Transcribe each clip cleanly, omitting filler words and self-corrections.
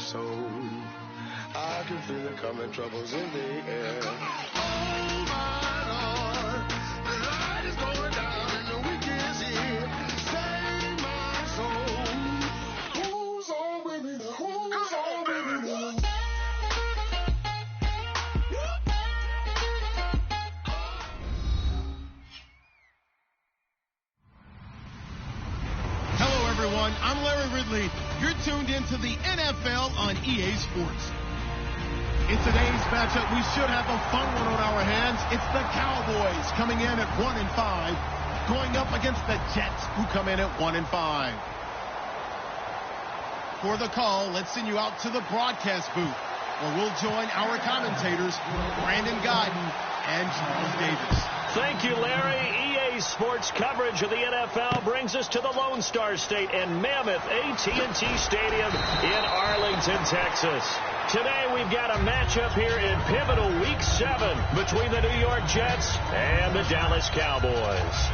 soul. I can feel it coming, troubles in the air. Oh my Lord, the light is going down and the weekend is here. Save my soul. Who's on with me? Who's on with me? Hello, everyone. I'm Larry Ridley. You're tuned into the NFL on EA Sports. In today's matchup, we should have a fun one on our hands. It's the Cowboys coming in at 1-5, going up against the Jets, who come in at 1-5. For the call, let's send you out to the broadcast booth, where we'll join our commentators, Brandon Guyton and Charles Davis. Thank you, Larry. EA Sports coverage of the NFL brings us to the Lone Star State and Mammoth AT&T Stadium in Arlington, Texas. Today we've got a matchup here in pivotal Week 7 between the New York Jets and the Dallas Cowboys.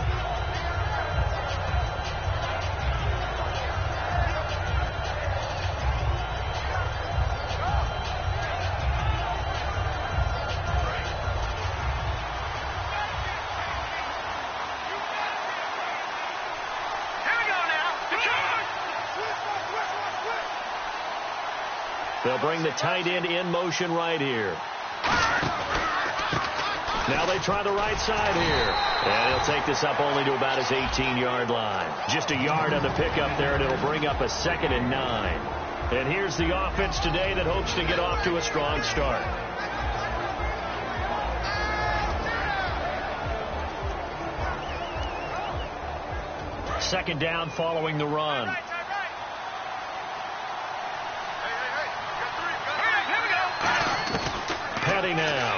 They'll bring the tight end in motion right here. Now they try the right side here. And he'll take this up only to about his 18-yard line. Just a yard on the pickup there, and it'll bring up a 2nd and 9. And here's the offense today that hopes to get off to a strong start. Second down following the run. Petty now.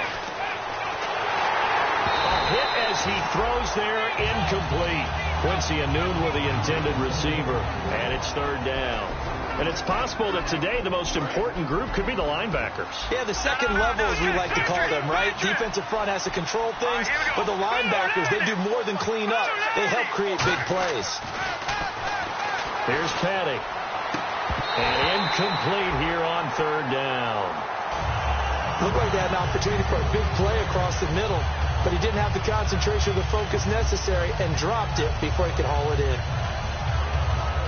A hit as he throws there, incomplete. Quincy Anoon with the intended receiver, and it's 3rd down. And it's possible that today the most important group could be the linebackers. Yeah, the second level, as we like to call them, right? Defensive front has to control things, but the linebackers, they do more than clean up. They help create big plays. Here's Petty. And incomplete here on 3rd down. Looked like they had an opportunity for a big play across the middle, but he didn't have the concentration or the focus necessary and dropped it before he could haul it in.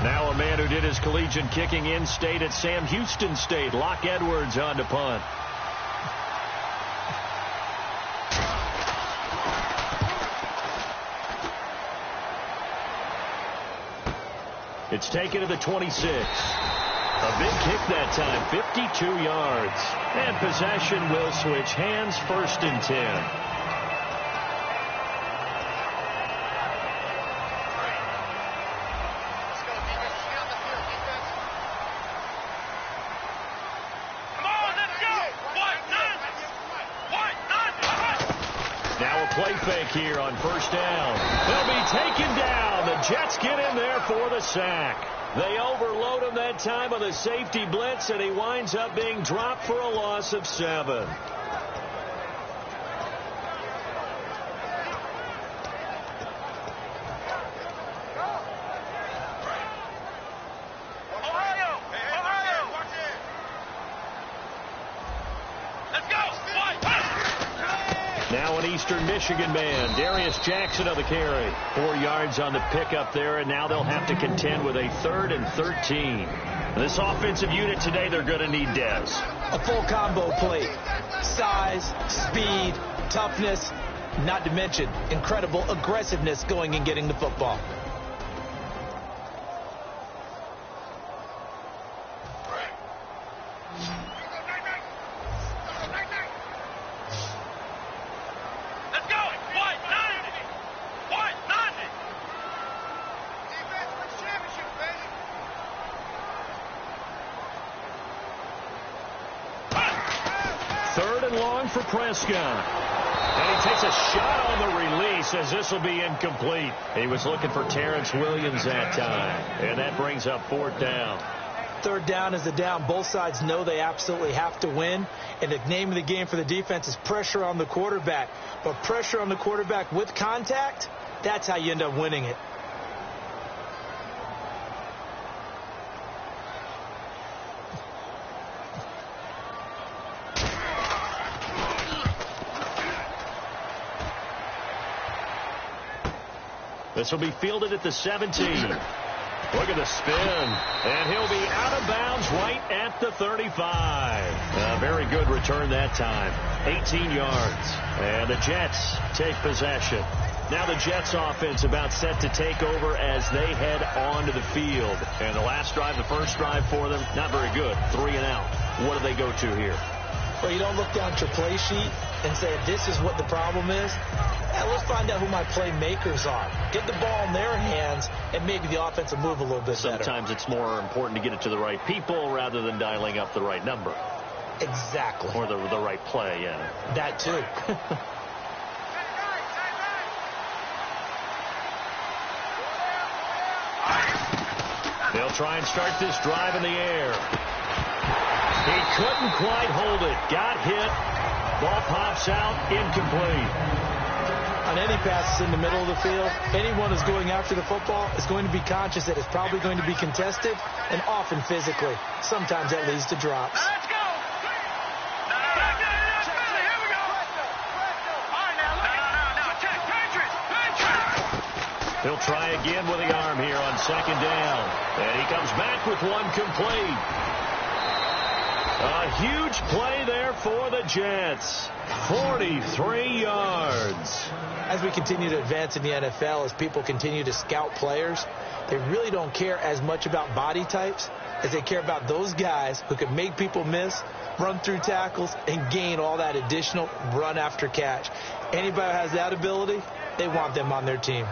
Now a man who did his collegiate kicking in-state at Sam Houston State, Locke Edwards on to punt. It's taken to the 26. A big kick that time, 52 yards. And possession will switch hands, 1st and 10. Now a play fake here on 1st down. They'll be taken down. The Jets get in there for the sack. They overload him that time with a safety blitz, and he winds up being dropped for a loss of 7. Now an Eastern Michigan man, Darius Jackson of the carry. 4 yards on the pickup there, and now they'll have to contend with a 3rd and 13. This offensive unit today, they're going to need Dez. A full combo plate. Size, speed, toughness, not to mention incredible aggressiveness going and getting the football. For Prescott. And he takes a shot on the release as this will be incomplete. He was looking for Terrence Williams that time. And that brings up 4th down. 3rd down is the down. Both sides know they absolutely have to win. And the name of the game for the defense is pressure on the quarterback. But pressure on the quarterback with contact, that's how you end up winning it. This will be fielded at the 17. Look at the spin. And he'll be out of bounds right at the 35. Very good return that time. 18 yards. And the Jets take possession. Now the Jets offense about set to take over as they head onto the field. And the last drive, the first drive for them, not very good. 3 and out. What do they go to here? Well, you don't look down at your play sheet and say, this is what the problem is. Let's find out who my playmakers are. Get the ball in their hands, and maybe the offense will move a little bit better. Sometimes it's more important to get it to the right people rather than dialing up the right number. Exactly. Or the right play, yeah. That too. They'll try and start this drive in the air. He couldn't quite hold it. Got hit. Ball pops out. Incomplete. On any passes in the middle of the field, anyone who's going after the football is going to be conscious that it's probably going to be contested, and often physically. Sometimes that leads to drops. Let's go. Here we go. All right, now, look. Check. Patriot. He'll try again with the arm here on second down. And he comes back with one complete. A huge play there for the Jets. 43 yards. As we continue to advance in the NFL, as people continue to scout players, they really don't care as much about body types as they care about those guys who can make people miss, run through tackles, and gain all that additional run after catch. Anybody who has that ability, they want them on their team.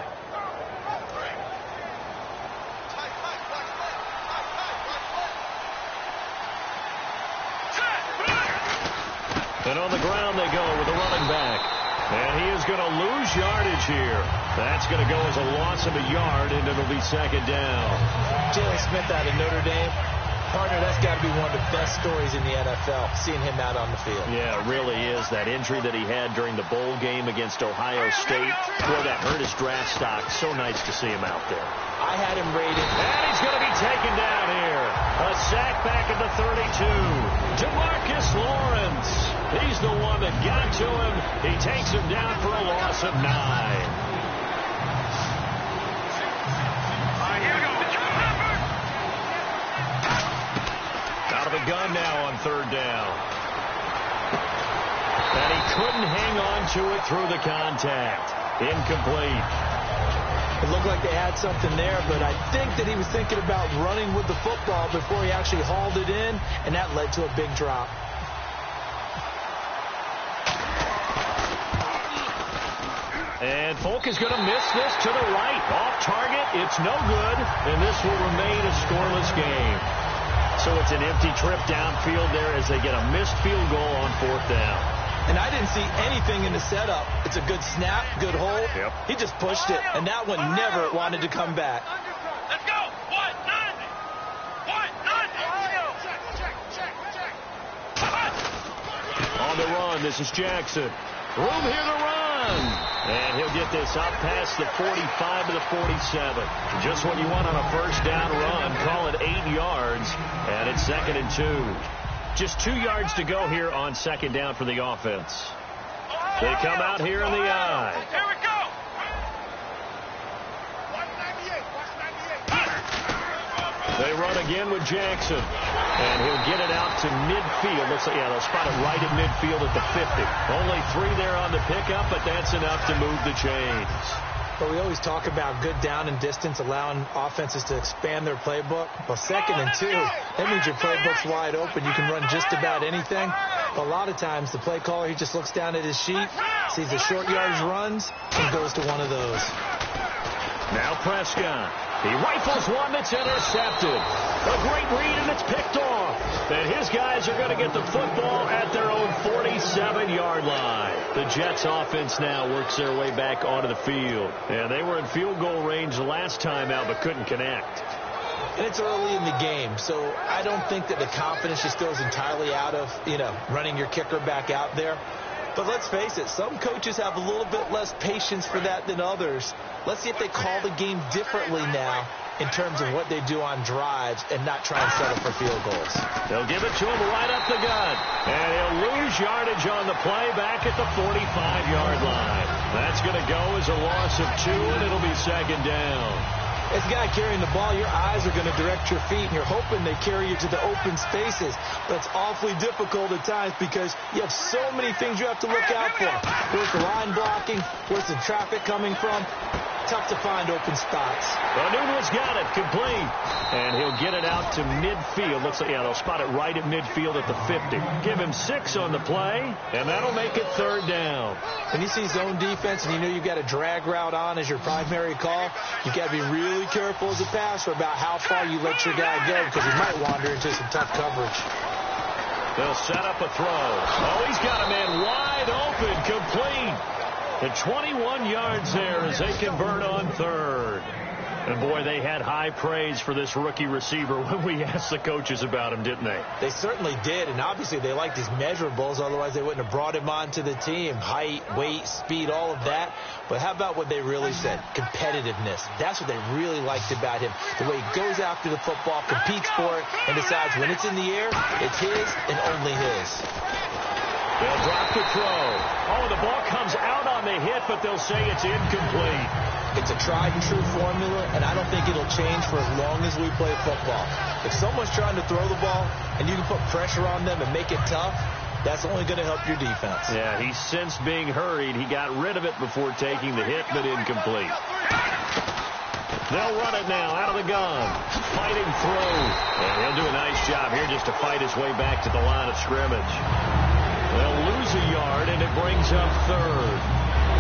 And on the ground they go with the running back. And he is going to lose yardage here. That's going to go as a loss of a yard, and it'll be second down. Jalen Smith out of Notre Dame. Partner, that's got to be one of the best stories in the NFL, seeing him out on the field. Yeah, it really is. That injury that he had during the bowl game against Ohio State, boy, that hurt his draft stock. So nice to see him out there. I had him rated. And he's going to be taken down here. A sack back at the 32. DeMarcus Lawrence. He's the one that got to him. He takes him down for a loss of 9. All right, here we go. Out of the gun now on third down. And he couldn't hang on to it through the contact. Incomplete. It looked like they had something there, but I think that he was thinking about running with the football before he actually hauled it in, and that led to a big drop. And Folk is going to miss this to the right. Off target. It's no good. And this will remain a scoreless game. So it's an empty trip downfield there as they get a missed field goal on fourth down. And I didn't see anything in the setup. It's a good snap, good hold. Yep. He just pushed it, and that one never wanted to come back. Let's go. 1-9. On the run, this is Jackson. Room here to run. And he'll get this up past the 45 to the 47. Just what you want on a first down run. Call it 8 yards. And it's 2nd and 2. Just 2 yards to go here on second down for the offense. They come out here in the eye. Here we go. They run again with Jackson. And he'll get it out to midfield. Looks like, yeah, they'll spot it right at midfield at the 50. Only 3 there on the pickup, but that's enough to move the chains. But we always talk about good down and distance, allowing offenses to expand their playbook. Well, 2nd and 2, that means your playbook's wide open. You can run just about anything. But a lot of times, the play caller, he just looks down at his sheet, sees the short yardage runs, and goes to one of those. Now Prescott. He rifles one that's intercepted. A great read, and it's picked off. And his guys are going to get the football at their own 47-yard line. The Jets offense now works their way back onto the field. And they were in field goal range the last time out, but couldn't connect. And it's early in the game, so I don't think that the confidence just goes entirely out of, running your kicker back out there. But let's face it, some coaches have a little bit less patience for that than others. Let's see if they call the game differently now in terms of what they do on drives and not try and settle for field goals. They'll give it to him right up the gut. And he'll lose yardage on the play back at the 45-yard line. That's going to go as a loss of 2, and it'll be second down. As a guy carrying the ball, your eyes are going to direct your feet, and you're hoping they carry you to the open spaces. But it's awfully difficult at times because you have so many things you have to look out for. Where's the line blocking? Where's the traffic coming from? Tough to find open spots. Nuno's got it, complete. And he'll get it out to midfield. Looks like, yeah, they'll spot it right at midfield at the 50. Give him 6 on the play, and that'll make it third down. When you see zone defense and you know you've got a drag route on as your primary call, you've got to be really careful as a passer about how far you let your guy go because he might wander into some tough coverage. They'll set up a throw. Oh, he's got a man wide open, complete. And 21 yards there as they convert on third. And, boy, they had high praise for this rookie receiver when we asked the coaches about him, didn't they? They certainly did, and obviously they like these measurables. Otherwise, they wouldn't have brought him onto the team. Height, weight, speed, all of that. But how about what they really said? Competitiveness. That's what they really liked about him. The way he goes after the football, competes for it, and decides when it's in the air, it's his and only his. They'll drop the throw. Oh, the ball comes out on the hit, but they'll say it's incomplete. It's a tried-and-true formula, and I don't think it'll change for as long as we play football. If someone's trying to throw the ball and you can put pressure on them and make it tough, that's only going to help your defense. Yeah, he's since being hurried. He got rid of it before taking the hit, but incomplete. They'll run it now out of the gun. Fighting through. And he'll do a nice job here just to fight his way back to the line of scrimmage. They'll lose a yard, and it brings up third.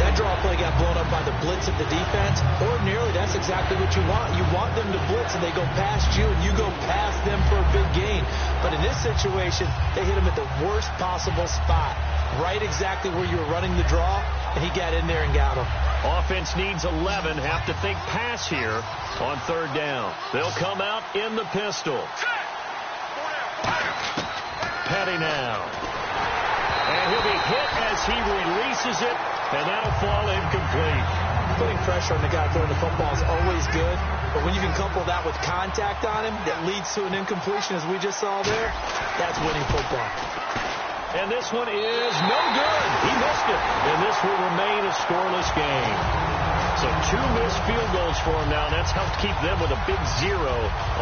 That draw play got blown up by the blitz of the defense. Ordinarily, that's exactly what you want. You want them to blitz, and they go past you, and you go past them for a big gain. But in this situation, they hit him at the worst possible spot, right exactly where you were running the draw, and he got in there and got him. Offense needs 11. Have to think pass here on third down. They'll come out in the pistol. Petty now. And he'll be hit as he releases it, and that'll fall incomplete. Putting pressure on the guy throwing the football is always good, but when you can couple that with contact on him that leads to an incompletion, as we just saw there, that's winning football. And this one is no good. He missed it, and this will remain a scoreless game. So 2 missed field goals for him now, and that's helped keep them with a big 0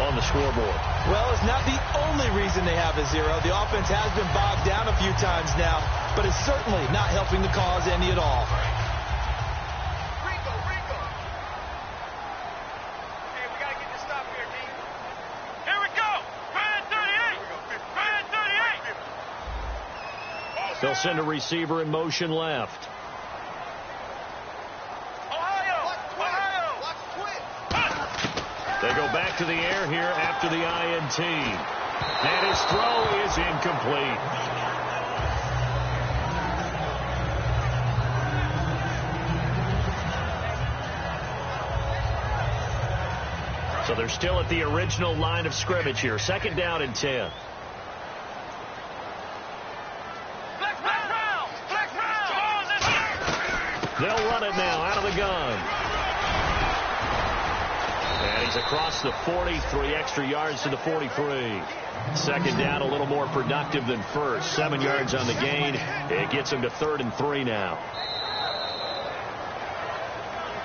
on the scoreboard. Well, it's not the only reason they have a 0. The offense has been bogged down a few times now, but it's certainly not helping the cause any at all. Rico. Hey, we got to get this stop here, D. Here we go. Right at 38. They'll send a receiver in motion left. They go back to the air here after the INT. And his throw is incomplete. So they're still at the original line of scrimmage here. Second down and 10. They'll run it now out of the gun. And he's across the 40, 3 extra yards to the 43. Second down, a little more productive than first. 7 yards on the gain. It gets him to 3rd and 3 now.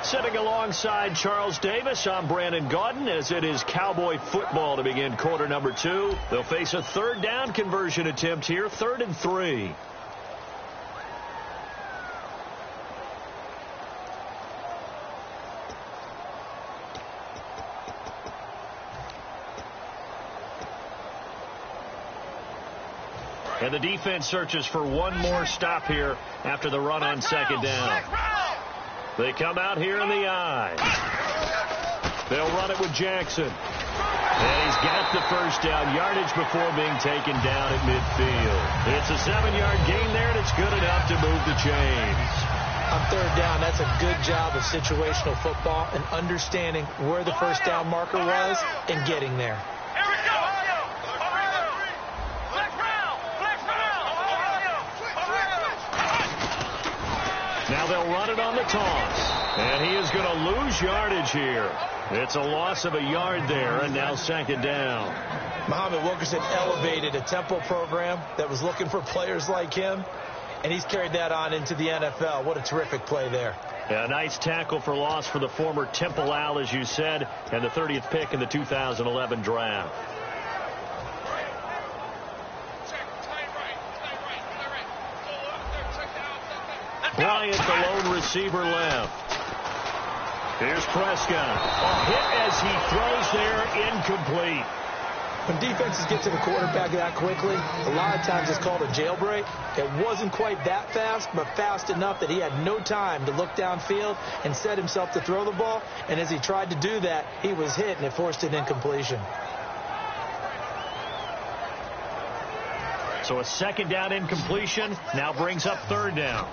Sitting alongside Charles Davis, I'm Brandon Gaudin, as it is Cowboy football to begin quarter number 2. They'll face a third down conversion attempt here, 3rd and 3. And the defense searches for one more stop here after the run on second down. They come out here in the I. They'll run it with Jackson. And he's got the first down yardage before being taken down at midfield. It's a 7-yard gain there, and it's good enough to move the chains. On third down, that's a good job of situational football and understanding where the first down marker was and getting there. Now they'll run it on the toss. And he is going to lose yardage here. It's a loss of a yard there, and now second down. Muhammad Wilkerson elevated a tempo program that was looking for players like him, and he's carried that on into the NFL. What a terrific play there. Yeah, a nice tackle for loss for the former Temple Owl, as you said, and the 30th pick in the 2011 draft. Bryant, the lone receiver, left. Here's Prescott. A hit as he throws there, incomplete. When defenses get to the quarterback that quickly, a lot of times it's called a jailbreak. It wasn't quite that fast, but fast enough that he had no time to look downfield and set himself to throw the ball. And as he tried to do that, he was hit, and it forced an incompletion. So a second down incompletion now brings up third down.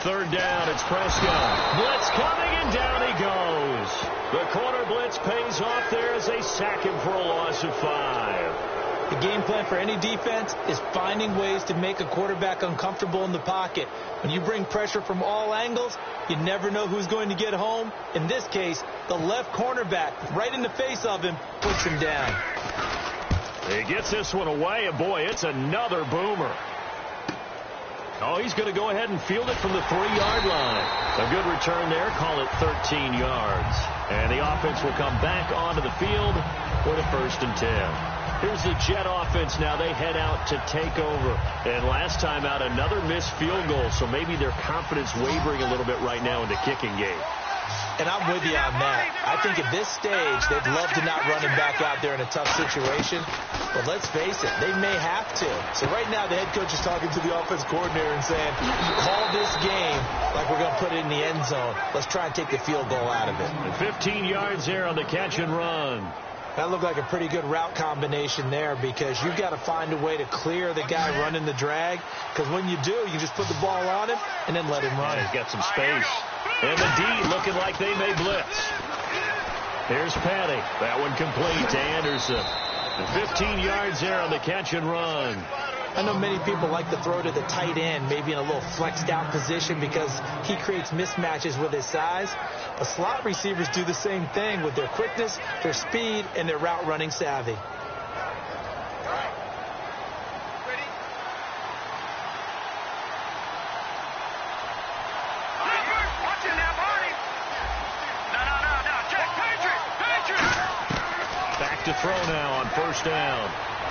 Third down, it's Prescott. Blitz coming, and down he goes. The corner blitz pays off there as they sack him for a loss of 5. The game plan for any defense is finding ways to make a quarterback uncomfortable in the pocket. When you bring pressure from all angles, you never know who's going to get home. In this case, the left cornerback, right in the face of him, puts him down. He gets this one away, and boy, it's another boomer. Oh, he's going to go ahead and field it from the 3-yard line. A good return there. Call it 13 yards. And the offense will come back onto the field for the 1st and 10. Here's the Jet offense now. They head out to take over. And last time out, another missed field goal. So maybe their confidence wavering a little bit right now in the kicking game. And I'm with you on that. I think at this stage, they'd love to not run him back out there in a tough situation. But let's face it, they may have to. So right now, the head coach is talking to the offense coordinator and saying, call this game like we're going to put it in the end zone. Let's try and take the field goal out of it. And 15 yards there on the catch and run. That looked like a pretty good route combination there because you've got to find a way to clear the guy running the drag. Because when you do, you just put the ball on him and then let him run. Yeah, he's got some space. And the D looking like they may blitz. Here's Patty. That one complete to Anderson. And 15 yards there on the catch and run. I know many people like to throw to the tight end, maybe in a little flexed out position because he creates mismatches with his size. But slot receivers do the same thing with their quickness, their speed, and their route running savvy. To throw now on first down.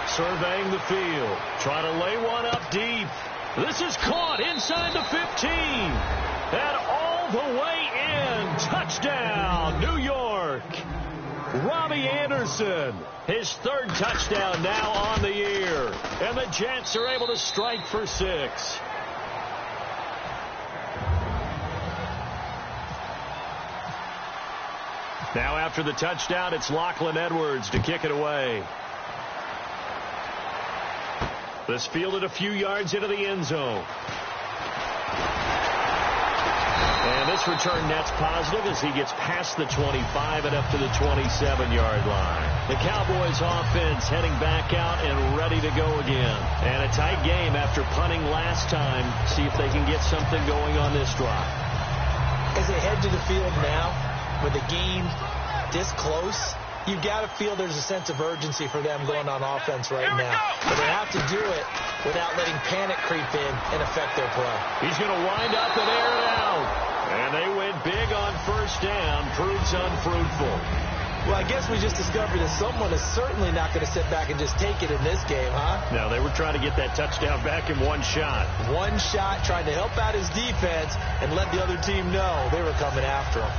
Surveying the field. Trying to lay one up deep. This is caught inside the 15. And all the way in. Touchdown, New York. Robbie Anderson. His 3rd touchdown now on the year. And the Jets are able to strike for 6. Now after the touchdown, it's Lachlan Edwards to kick it away. This fielded a few yards into the end zone. And this return net's positive as he gets past the 25 and up to the 27-yard line. The Cowboys offense heading back out and ready to go again. And a tight game after punting last time. See if they can get something going on this drive. As they head to the field now, with the game this close, you've got to feel there's a sense of urgency for them going on offense right now. But they have to do it without letting panic creep in and affect their play. He's going to wind up and air it out. And they went big on first down. Proves unfruitful. Well, I guess we just discovered that someone is certainly not going to sit back and just take it in this game, huh? No, they were trying to get that touchdown back in one shot. One shot, trying to help out his defense and let the other team know they were coming after him.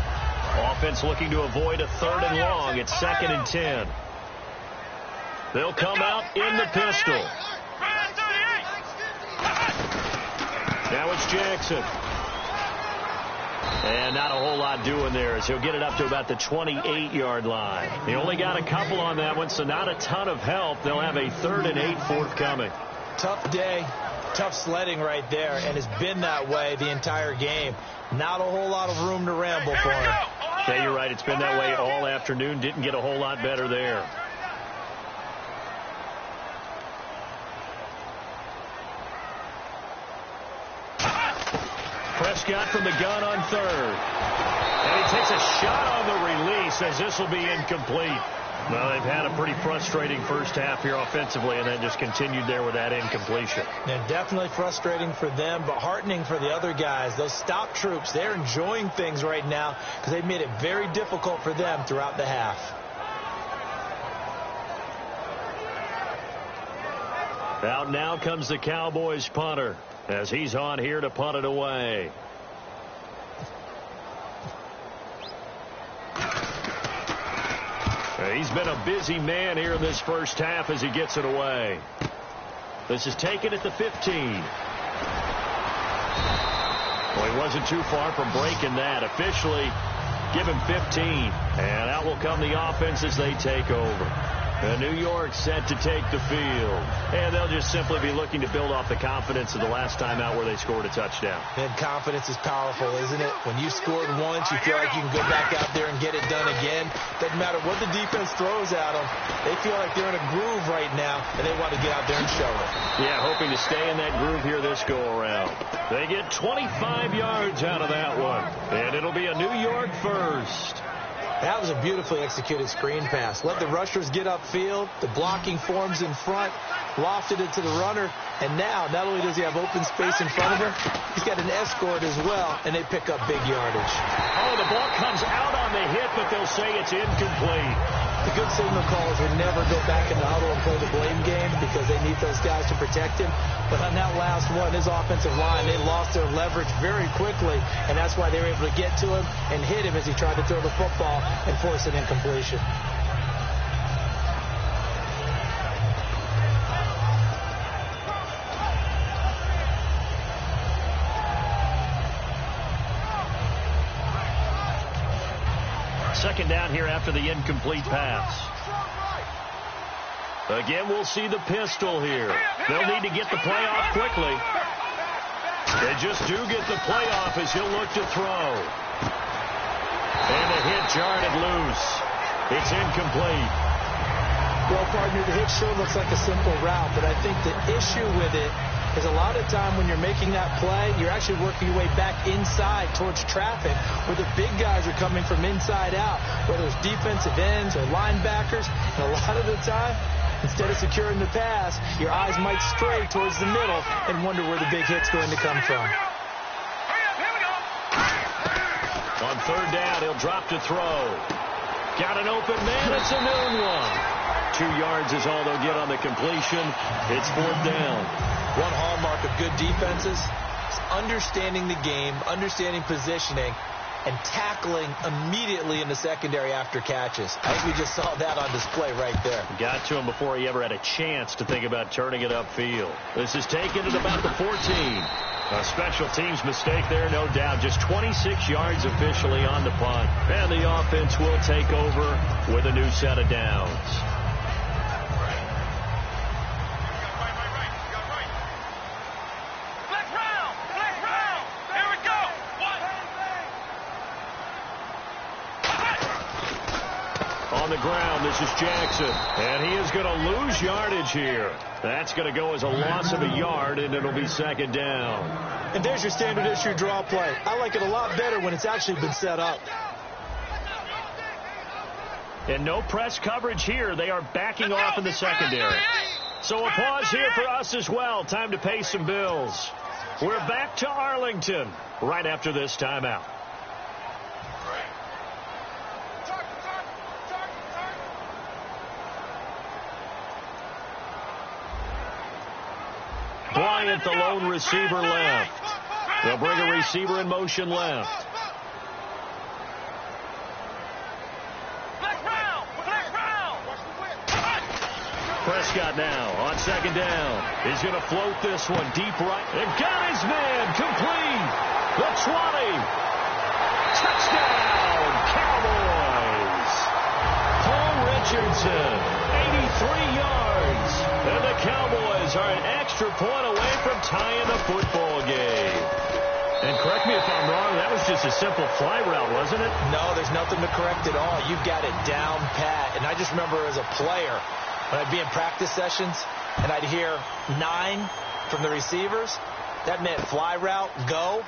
Offense looking to avoid a 3rd and long. It's 2nd and 10. They'll come out in the pistol. Now it's Jackson. And not a whole lot doing there as he'll get it up to about the 28-yard line. He only got a couple on that one, so not a ton of help. They'll have a 3rd and 8 forthcoming. Tough day. Tough sledding right there, and has been that way the entire game. Not a whole lot of room to ramble for him. Yeah, you're right. It's been that way all afternoon. Didn't get a whole lot better there. Prescott from the gun on third. And he takes a shot on the release as this will be incomplete. Well, they've had a pretty frustrating first half here offensively and then just continued there with that incompletion. Yeah, definitely frustrating for them, but heartening for the other guys. Those stop troops, they're enjoying things right now because they've made it very difficult for them throughout the half. Out now comes the Cowboys punter as he's on here to punt it away. He's been a busy man here in this first half as he gets it away. This is taken at the 15. Well, he wasn't too far from breaking that. Officially, give him 15. And out will come the offense as they take over. New York set to take the field. And they'll just simply be looking to build off the confidence of the last time out where they scored a touchdown. And confidence is powerful, isn't it? When you scored once, you feel like you can go back out there and get it done again. Doesn't matter what the defense throws at them. They feel like they're in a groove right now, and they want to get out there and show it. Yeah, hoping to stay in that groove here this go-around. They get 25 yards out of that one. And it'll be a New York first. That was a beautifully executed screen pass. Let the rushers get upfield. The blocking forms in front. Lofted it to the runner. And now, not only does he have open space in front of him, he's got an escort as well, and they pick up big yardage. Oh, the ball comes out on the hit, but they'll say it's incomplete. The good signal callers would never go back in the huddle and play the blame game because they need those guys to protect him. But on that last one, his offensive line, they lost their leverage very quickly, and that's why they were able to get to him and hit him as he tried to throw the football and force an incompletion. Second down here after the incomplete pass. Again, we'll see the pistol here. They'll need to get the play off quickly. They just do get the play off as he'll look to throw. And the hit jarred it loose. It's incomplete. Well, partner, the hit sure looks like a simple route, but I think the issue with it is a lot of time when you're making that play, you're actually working your way back inside towards traffic where the big guys are coming from inside out, whether it's defensive ends or linebackers. And a lot of the time, instead of securing the pass, your eyes might stray towards the middle and wonder where the big hit's going to come from. On third down, he'll drop to throw. Got an open man. It's a noon one. 2 yards is all they'll get on the completion. It's fourth down. One hallmark of good defenses is understanding the game, understanding positioning, and tackling immediately in the secondary after catches. I think we just saw that on display right there. Got to him before he ever had a chance to think about turning it upfield. This is taken at about the 14. A special teams mistake there, no doubt. Just 26 yards officially on the punt. And the offense will take over with a new set of downs. On the ground, this is Jackson, and he is going to lose yardage here. That's going to go as a loss of a yard, and it'll be second down. And there's your standard issue draw play. I like it a lot better when it's actually been set up. And no press coverage here. They are backing off in the secondary. So a pause here for us as well. Time to pay some bills. We're back to Arlington right after this timeout. Bryant, the lone receiver, left. They'll bring a receiver in motion left. Prescott now on second down. He's going to float this one deep right. And got his man complete. The 20. Touchdown, Cowboys. Paul Richardson, 83 yards. And the Cowboys are an extra point away from tying the football game. And correct me if I'm wrong, that was just a simple fly route, wasn't it? No, there's nothing to correct at all. You've got it down pat. And I just remember as a player, when I'd be in practice sessions and I'd hear 9 from the receivers, that meant fly route, go,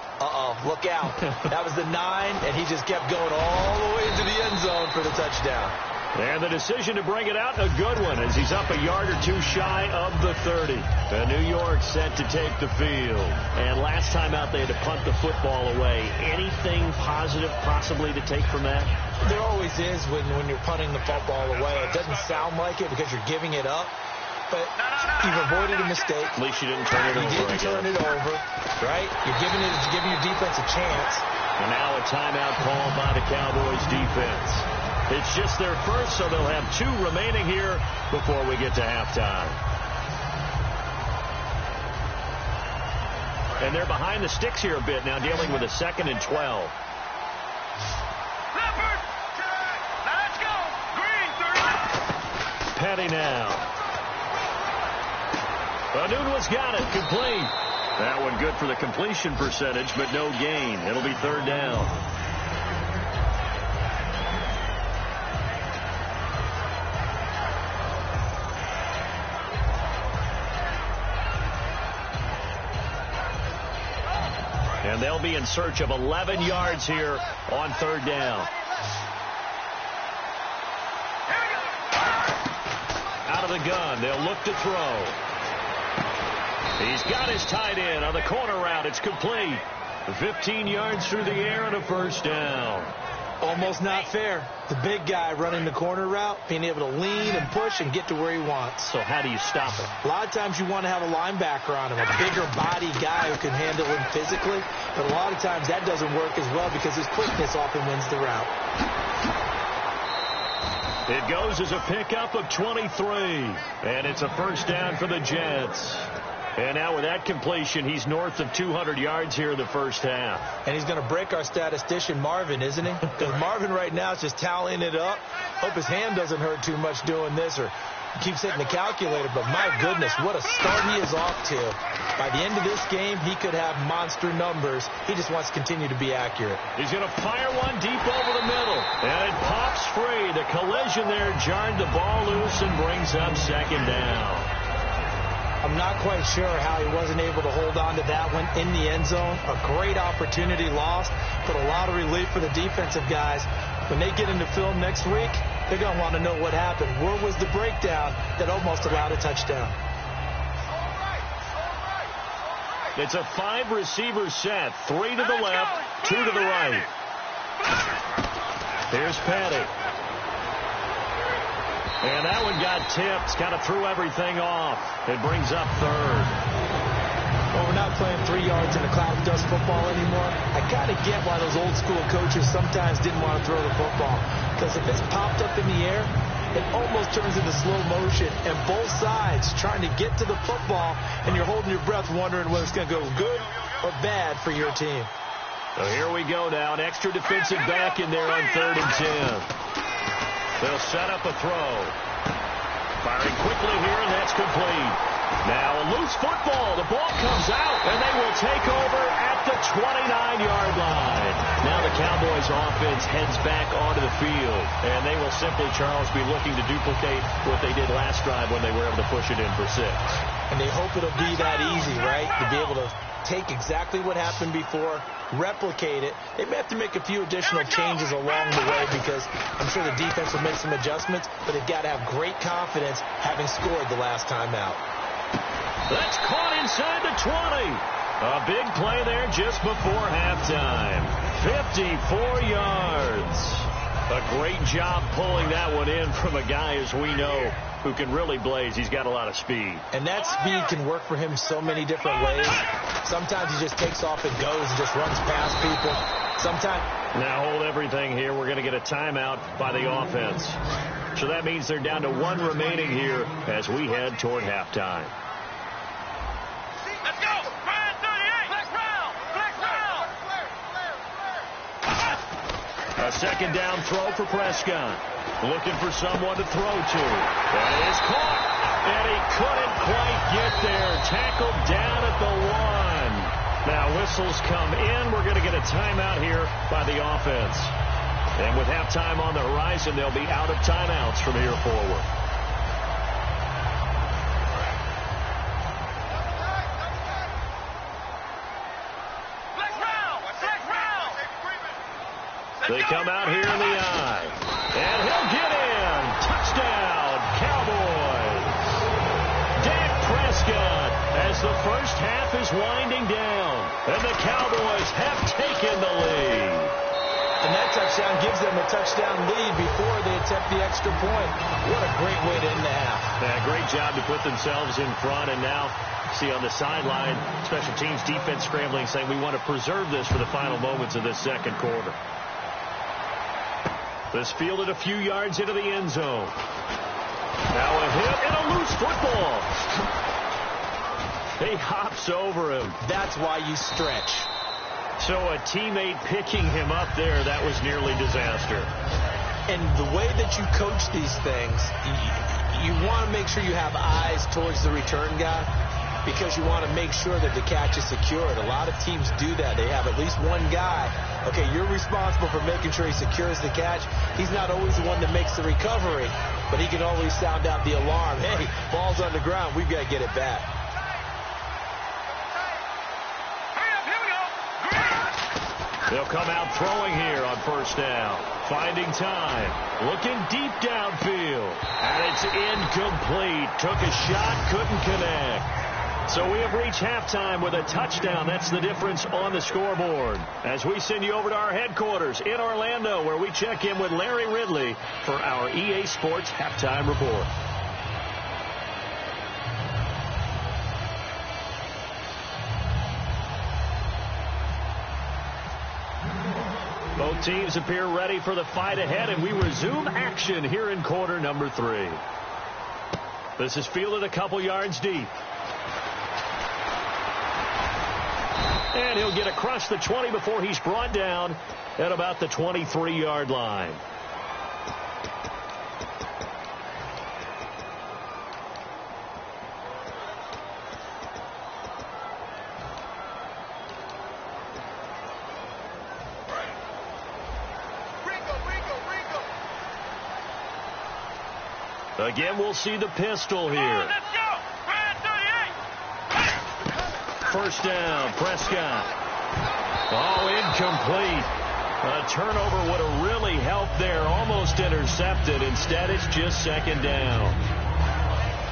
look out. That was the 9, and he just kept going all the way into the end zone for the touchdown. And the decision to bring it out, a good one, as he's up a yard or two shy of the 30. The New York set to take the field. And last time out, they had to punt the football away. Anything positive possibly to take from that? There always is when you're punting the football away. It doesn't sound like it because you're giving it up. But you've avoided a mistake. At least you didn't turn it over. You didn't turn it over, right? You're giving your defense a chance. And now a timeout called by the Cowboys defense. It's just their first, so they'll have 2 remaining here before we get to halftime. And they're behind the sticks here a bit now, dealing with a 2nd and 12. Let's go. Green, 30. Petty now. Anunwa's got it, complete. That one good for the completion percentage, but no gain. It'll be 3rd down. And they'll be in search of 11 yards here on 3rd down. Out of the gun, they'll look to throw. He's got his tight end on the corner route. It's complete. 15 yards through the air and a 1st down. Almost not fair. The big guy running the corner route, being able to lean and push and get to where he wants. So how do you stop it? A lot of times you want to have a linebacker on him, a bigger body guy who can handle him physically. But a lot of times that doesn't work as well because his quickness often wins the route. It goes as a pickup of 23. And it's a 1st down for the Jets. And now with that completion, he's north of 200 yards here in the 1st half. And he's going to break our statistician, Marvin, isn't he? Because Marvin right now is just tallying it up. Hope his hand doesn't hurt too much doing this or keeps hitting the calculator. But my goodness, what a start he is off to. By the end of this game, he could have monster numbers. He just wants to continue to be accurate. He's going to fire one deep over the middle. And it pops free. The collision there jarred the ball loose and brings up 2nd down. I'm not quite sure how he wasn't able to hold on to that one in the end zone. A great opportunity lost, but a lot of relief for the defensive guys. When they get into film next week, they're going to want to know what happened. Where was the breakdown that almost allowed a touchdown? It's a 5-receiver set. 3 to the left, 2 to the right. Here's Petty. And that one got tipped. Kind of threw everything off. It brings up 3rd. Well, we're not playing 3 yards in a cloud of dust football anymore. I got to get why those old school coaches sometimes didn't want to throw the football. Because if it's popped up in the air, it almost turns into slow motion. And both sides trying to get to the football, and you're holding your breath wondering whether it's going to go good or bad for your team. So here we go now. An extra defensive back in there on 3rd and 10. They'll set up a throw. Firing quickly here, and that's complete. Now a loose football. The ball comes out, and they will take over at the 29-yard line. Now the Cowboys offense heads back onto the field, and they will simply, Charles, be looking to duplicate what they did last drive when they were able to push it in for 6. And they hope it'll be that easy, right? To be able to take exactly what happened before, replicate it. They may have to make a few additional changes along the way because I'm sure the defense will make some adjustments, but they've got to have great confidence having scored the last time out. That's caught inside the 20. A big play there just before halftime. 54 yards. A great job pulling that one in from a guy, as we know, who can really blaze. He's got a lot of speed. And that speed can work for him so many different ways. Sometimes he just takes off and goes and just runs past people. Sometimes. Now hold everything here. We're going to get a timeout by the offense. So that means they're down to 1 remaining here as we head toward halftime. Let's go. 38. Black round. A 2nd down throw for Prescott. Looking for someone to throw to. That is caught. And he couldn't quite get there. Tackled down at the 1. Now whistles come in. We're going to get a timeout here by the offense. And with halftime on the horizon, they'll be out of timeouts from here forward. They come out here in the eye. And he'll get in. Touchdown, Cowboys. Dak Prescott as the first half is winding down. And the Cowboys have taken the lead. And that touchdown gives them a touchdown lead before they attempt the extra point. What a great way to end the half. Yeah, great job to put themselves in front. And now, see on the sideline, special teams defense scrambling, saying we want to preserve this for the final moments of this second quarter. This fielded a few yards into the end zone. Now a hit and a loose football. He hops over him. That's why you stretch. So a teammate picking him up there, that was nearly disaster. And the way that you coach these things, you want to make sure you have eyes towards the return guy, because you want to make sure that the catch is secured. A lot of teams do that. They have at least one guy. Okay, you're responsible for making sure he secures the catch. He's not always the one that makes the recovery, but he can always sound out the alarm. Hey, ball's on the ground. We've got to get it back. They'll come out throwing here on first down. Finding time. Looking deep downfield. And it's incomplete. Took a shot, couldn't connect. So we have reached halftime with a touchdown. That's the difference on the scoreboard. As we send you over to our headquarters in Orlando, where we check in with Larry Ridley for our EA Sports Halftime Report. Both teams appear ready for the fight ahead, and we resume action here in quarter number 3. This is fielded a couple yards deep. And he'll get across the 20 before he's brought down at about the 23-yard line. Again, we'll see the pistol here. First down, Prescott. Oh, incomplete. A turnover would have really helped there. Almost intercepted. Instead, it's just second down.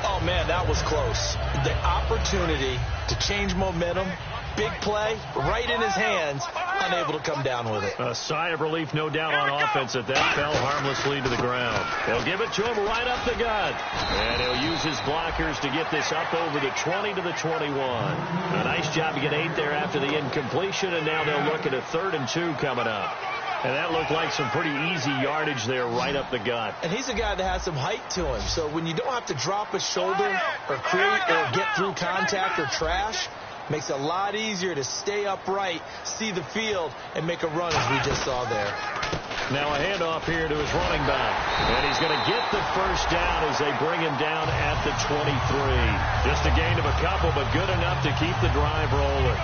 Oh, man, that was close. The opportunity to change momentum, big play, right in his hands, unable to come down with it. A sigh of relief, no doubt, on offense that fell harmlessly to the ground. They'll give it to him right up the gut. And he'll use his blockers to get this up over the 20 to the 21. A nice job to get 8 there after the incompletion, and now they'll look at a 3rd and 2 coming up. And that looked like some pretty easy yardage there right up the gut. And he's a guy that has some height to him. So when you don't have to drop a shoulder or create or get through contact or trash, makes it a lot easier to stay upright, see the field, and make a run as we just saw there. Now a handoff here to his running back. And he's going to get the first down as they bring him down at the 23. Just a gain of a couple, but good enough to keep the drive rolling.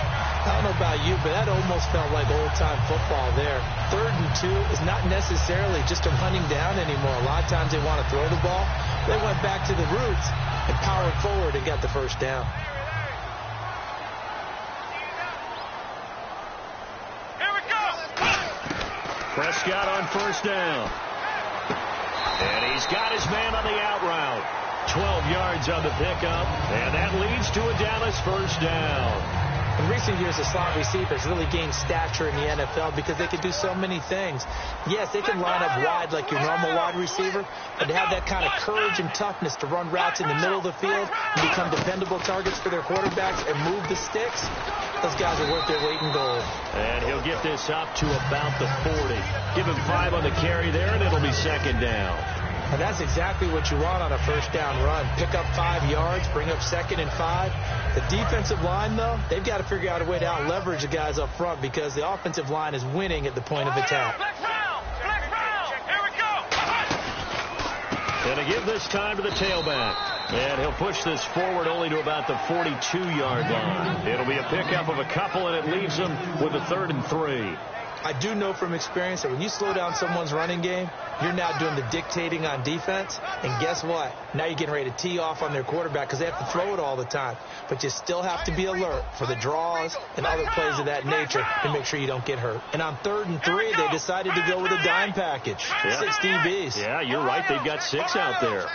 I don't know about you, but that almost felt like old-time football there. 3rd and 2 is not necessarily just a running down anymore. A lot of times they want to throw the ball. They went back to the roots and powered forward and got the first down. Prescott on first down. And he's got his man on the out route. 12 yards on the pickup, and that leads to a Dallas first down. In recent years, the slot receivers really gained stature in the NFL because they can do so many things. Yes, they can line up wide like your normal wide receiver, but to have that kind of courage and toughness to run routes in the middle of the field and become dependable targets for their quarterbacks and move the sticks, those guys are worth their weight in gold. And he'll get this up to about the 40. Give him 5 on the carry there, and it'll be second down. And that's exactly what you want on a first down run. Pick up 5 yards, bring up 2nd and 5. The defensive line, though, they've got to figure out a way to out-leverage the guys up front because the offensive line is winning at the point of attack. Here we go. And to give this time to the tailback. And he'll push this forward only to about the 42-yard line. It'll be a pickup of a couple, and it leaves them with a 3rd and 3. I do know from experience that when you slow down someone's running game, you're now doing the dictating on defense. And guess what? Now you're getting ready to tee off on their quarterback because they have to throw it all the time. But you still have to be alert for the draws and other plays of that nature to make sure you don't get hurt. And on 3rd and 3, they decided to go with a dime package. 6 DBs. Yeah, you're right. They've got 6 out there.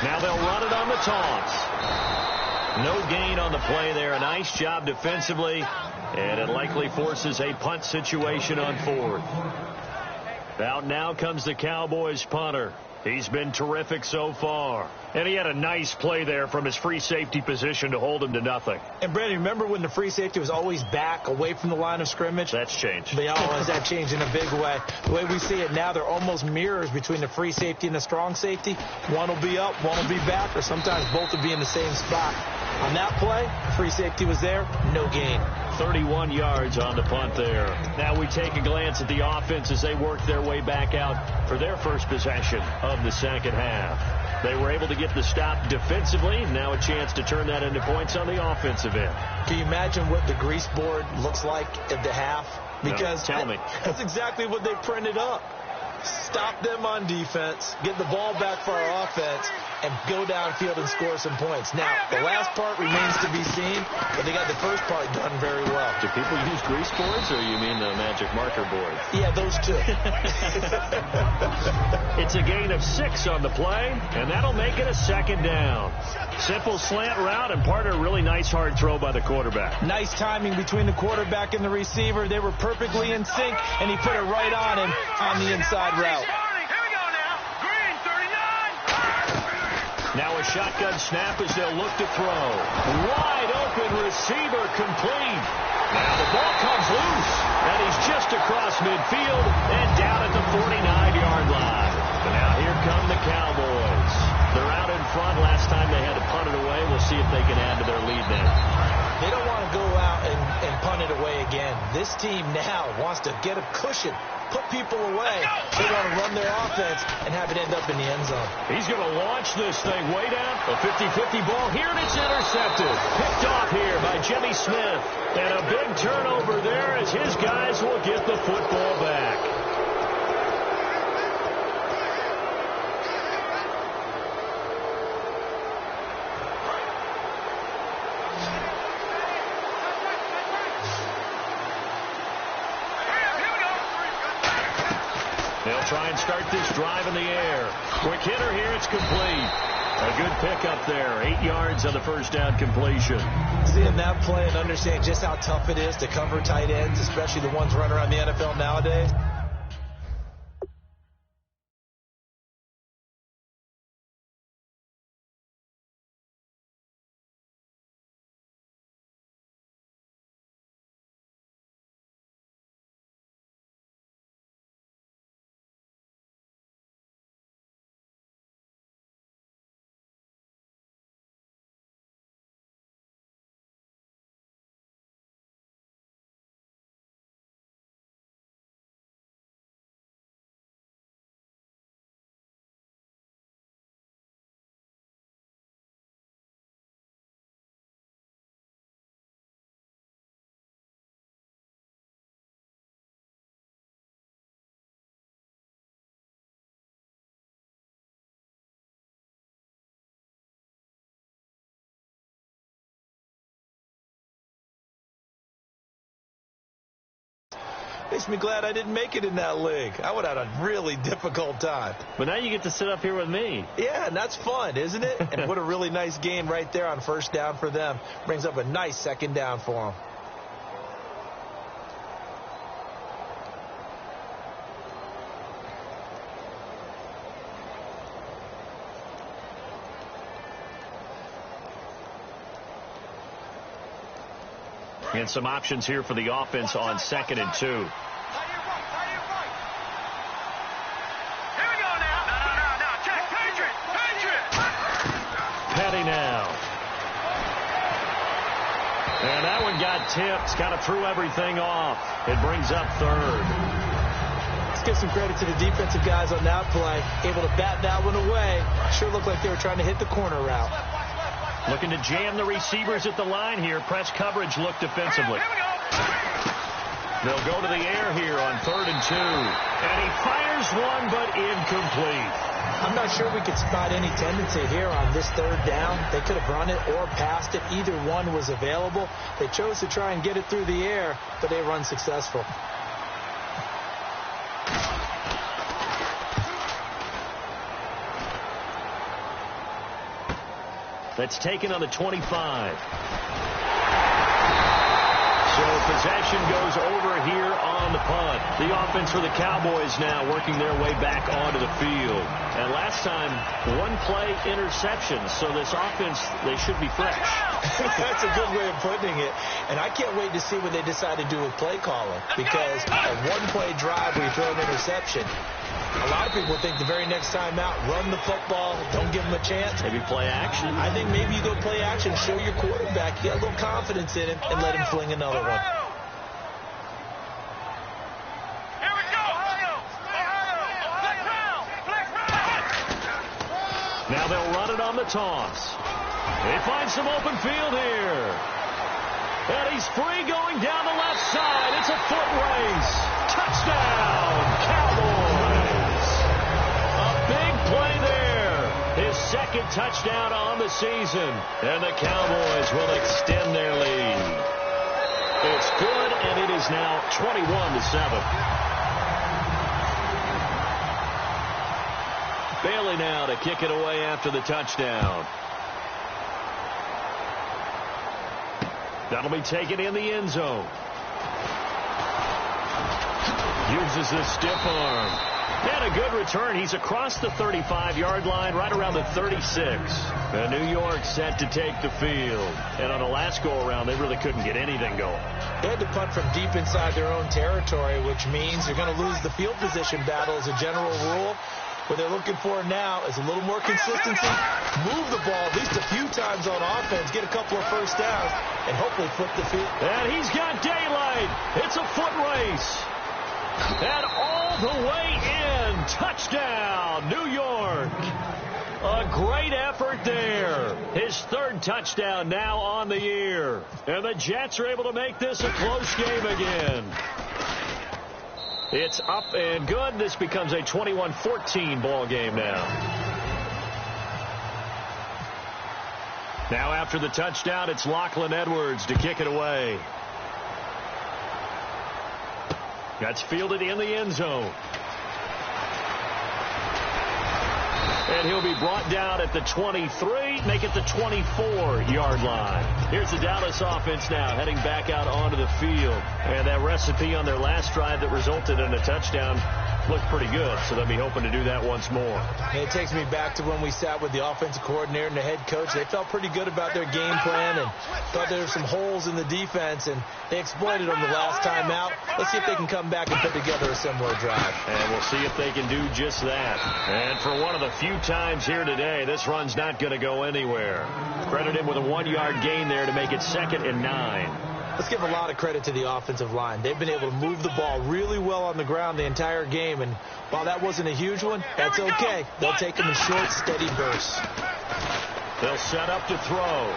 Now they'll run it on the taunts. No gain on the play there. A nice job defensively, and it likely forces a punt situation on 4th. Out now comes the Cowboys punter. He's been terrific so far. And he had a nice play there from his free safety position to hold him to nothing. And, Brandon, remember when the free safety was always back away from the line of scrimmage? That's changed. They always that changed in a big way. The way we see it now, they're almost mirrors between the free safety and the strong safety. One will be up, one will be back, or sometimes both will be in the same spot. On that play, free safety was there, no gain. 31 yards on the punt there. Now we take a glance at the offense as they work their way back out for their first possession of the second half. They were able to get the stop defensively. Now a chance to turn that into points on the offensive end. Can you imagine what the grease board looks like at the half? Because no, tell me. That's exactly what they printed up. Stop them on defense, get the ball back for our offense, and go downfield and score some points. Now, the last part remains to be seen, but they got the first part done very well. Do people use grease boards, or you mean the magic marker board? Yeah, those two. It's a gain of 6 on the play, and that'll make it a 2nd down. Simple slant route, and part of a really nice hard throw by the quarterback. Nice timing between the quarterback and the receiver. They were perfectly in sync, and he put it right on him on the inside route. Here we go now. Green 39. Now a shotgun snap as they'll look to throw. Wide open receiver complete. Now the ball comes loose, and he's just across midfield and down at the 49-yard line. And now here come the Cowboys. They're out in front. Last time they had to punt it away. We'll see if they can add to their lead now. They don't want to go out and punt it away again. This team now wants to get a cushion, put people away. They want to run their offense and have it end up in the end zone. He's going to launch this thing way down. A 50-50 ball here, and it's intercepted. Picked off here by Jimmy Smith. And a big turnover there as his guys will get the football back. They'll try and start this drive in the air. Quick hitter here, it's complete. A good pickup there. 8 yards on the first down completion. Seeing that play and understanding just how tough it is to cover tight ends, especially the ones running around the NFL nowadays. Makes me glad I didn't make it in that league. I would have had a really difficult time. But now you get to sit up here with me. Yeah, and that's fun, isn't it? And what a really nice game right there on first down for them. Brings up a nice 2nd down for them. And some options here for the offense on 2nd and 2. Here we go now. No. Check. Patriot. Petty now. And that one got tipped. Kind of threw everything off. It brings up third. Let's give some credit to the defensive guys on that play. Able to bat that one away. Sure looked like they were trying to hit the corner route. Looking to jam the receivers at the line here. Press coverage look defensively. They'll go to the air here on 3rd and 2. And he fires one, but incomplete. I'm not sure we could spot any tendency here on this 3rd down. They could have run it or passed it. Either one was available. They chose to try and get it through the air, but they were unsuccessful. That's taken on the 25. So possession goes over here on the punt. The offense for the Cowboys now working their way back onto the field. And last time, one play interception. So this offense, they should be fresh. That's a good way of putting it. And I can't wait to see what they decide to do with play calling. Because a one-play drive where you throw an interception, a lot of people think the very next time out, run the football, don't give them a chance. Maybe play action. I think maybe you go play action, show your quarterback, get a little confidence in him, and let him fling another one. Here we go. Now they'll run it on the toss. They find some open field here. And he's free going down the left side. It's a foot race. Touchdown, Cowboys. A big play there. His 2nd touchdown on the season. And the Cowboys will extend their lead. It's good, and it is now 21-7. Bailey now to kick it away after the touchdown. That'll be taken in the end zone. Uses the stiff arm. And a good return. He's across the 35-yard line, right around the 36. And New York set to take the field. And on the last go-around, they really couldn't get anything going. They had to punt from deep inside their own territory, which means they're going to lose the field position battle as a general rule. What they're looking for now is a little more consistency, move the ball at least a few times on offense, get a couple of first downs, and hopefully flip the field. And he's got daylight. It's a foot race. And all the way in. Touchdown, New York. A great effort there. His 3rd touchdown now on the year. And the Jets are able to make this a close game again. It's up and good. This becomes a 21-14 ball game now. Now after the touchdown, it's Lachlan Edwards to kick it away. That's fielded in the end zone. And he'll be brought down at the 23, make it the 24-yard line. Here's the Dallas offense now heading back out onto the field. And that recipe on their last drive that resulted in a touchdown looked pretty good, so they'll be hoping to do that once more. And it takes me back to when we sat with the offensive coordinator and the head coach. They felt pretty good about their game plan and thought there were some holes in the defense, and they exploited them the last time out. Let's see if they can come back and put together a similar drive. And we'll see if they can do just that. And for one of the few times here today, this run's not going to go anywhere. Credit him with a 1-yard gain there to make it 2nd and 9. Let's give a lot of credit to the offensive line. They've been able to move the ball really well on the ground the entire game, and while that wasn't a huge one, that's okay. They'll take them in short, steady bursts. They'll set up to throw.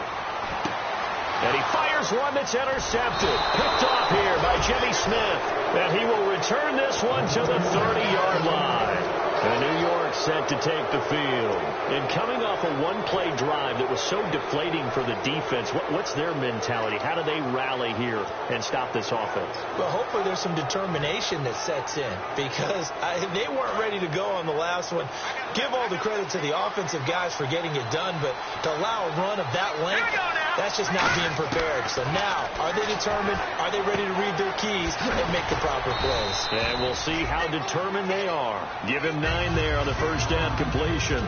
And he fires one that's intercepted. Picked off here by Jimmy Smith. And he will return this one to the 30-yard line. And New York set to take the field. And coming off a one-play drive that was so deflating for the defense, what's their mentality? How do they rally here and stop this offense? Well, hopefully there's some determination that sets in, because they weren't ready to go on the last one. Give all the credit to the offensive guys for getting it done, but to allow a run of that length, that's just not being prepared. So now, are they determined? Are they ready to read their keys and make the proper plays? And we'll see how determined they are. Give him 9 there on the first down completion.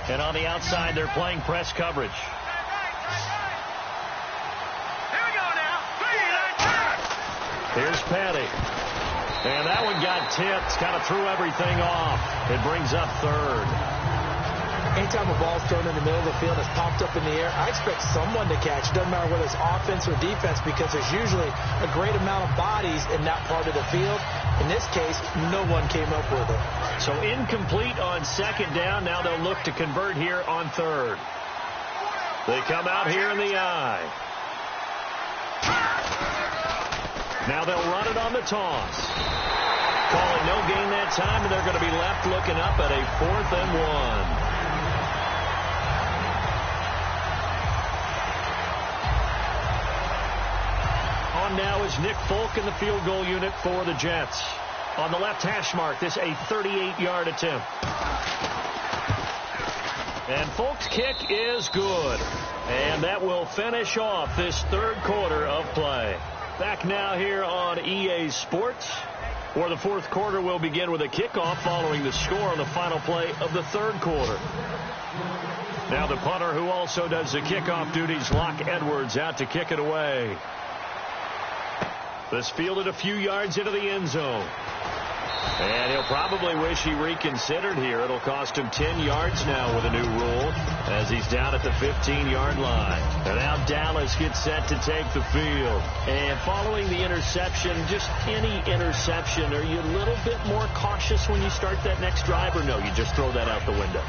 And on the outside, they're playing press coverage. Here we go now. Here's Petty. And that one got tipped. Kind of threw everything off. It brings up third. Anytime a ball's thrown in the middle of the field, it's popped up in the air, I expect someone to catch. It doesn't matter whether it's offense or defense, because there's usually a great amount of bodies in that part of the field. In this case, no one came up with it. So incomplete on second down. Now they'll look to convert here on third. They come out here in the eye. Now they'll run it on the toss. Calling no gain that time, and they're going to be left looking up at a 4th and 1. On now is Nick Folk in the field goal unit for the Jets. On the left hash mark, this a 38-yard attempt. And Folk's kick is good. And that will finish off this third quarter of play. Back now here on EA Sports, where the fourth quarter will begin with a kickoff following the score on the final play of the third quarter. Now the punter, who also does the kickoff duties, Locke Edwards, out to kick it away. This fielded a few yards into the end zone. And he'll probably wish he reconsidered here. It'll cost him 10 yards now with a new rule, as he's down at the 15-yard line. And now Dallas gets set to take the field. And following the interception, just any interception, are you a little bit more cautious when you start that next drive, or no, you just throw that out the window?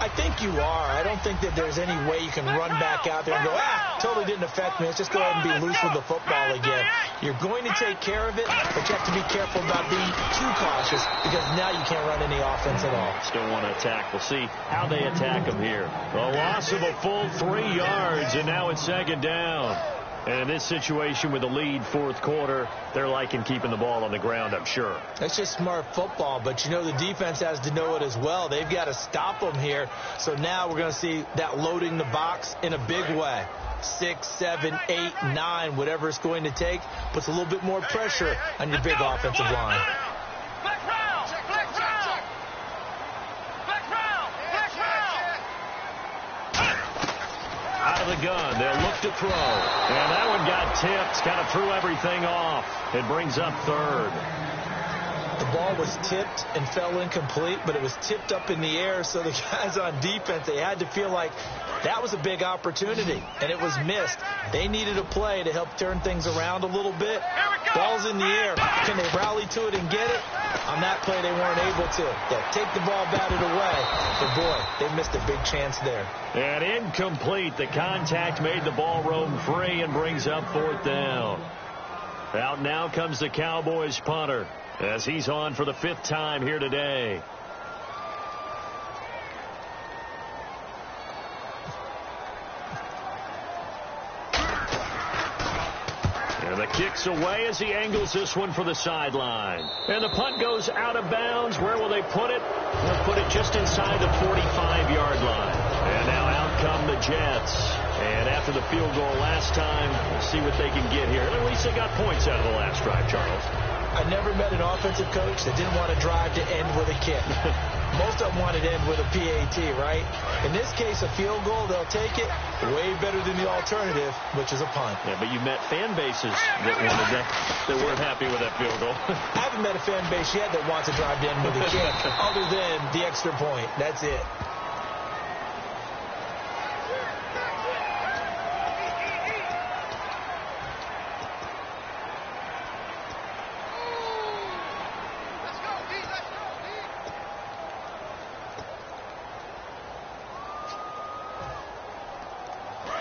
I think you are. I don't think that there's any way you can run back out there and go, totally didn't affect me. Let's just go ahead and be loose with the football again. You're going to take care of it, but you have to be careful about being too cautious, because now you can't run any offense at all. Still want to attack. We'll see how they attack him here. A loss of a full 3 yards, and now it's second down. And in this situation with the lead fourth quarter, they're liking keeping the ball on the ground, I'm sure. That's just smart football, but you know the defense has to know it as well. They've got to stop them here. So now we're going to see that loading the box in a big way. 6, 7, 8, 9, whatever it's going to take, puts a little bit more pressure on your big offensive line. Out of the gun, they'll look to throw. And that one got tipped, kind of threw everything off. It brings up third. The ball was tipped and fell incomplete, but it was tipped up in the air, so the guys on defense, they had to feel like that was a big opportunity, and it was missed. They needed a play to help turn things around a little bit. Ball's in the air. Can they rally to it and get it? On that play, they weren't able to. They'll take the ball, batted away. But, boy, they missed a big chance there. And incomplete. The contact made the ball roam free and brings up fourth down. Out now comes the Cowboys punter, as he's on for the 5th time here today. And the kick's away as he angles this one for the sideline. And the punt goes out of bounds. Where will they put it? They'll put it just inside the 45-yard line. And now out come the Jets. And after the field goal last time, we'll see what they can get here. At least they got points out of the last drive, Charles. I never met an offensive coach that didn't want to drive to end with a kick. Most of them wanted to end with a PAT, right? In this case, a field goal, they'll take it. Way better than the alternative, which is a punt. Yeah, but you met fan bases that wanted that weren't happy with that field goal. I haven't met a fan base yet that wants to drive to end with a kick, other than the extra point. That's it.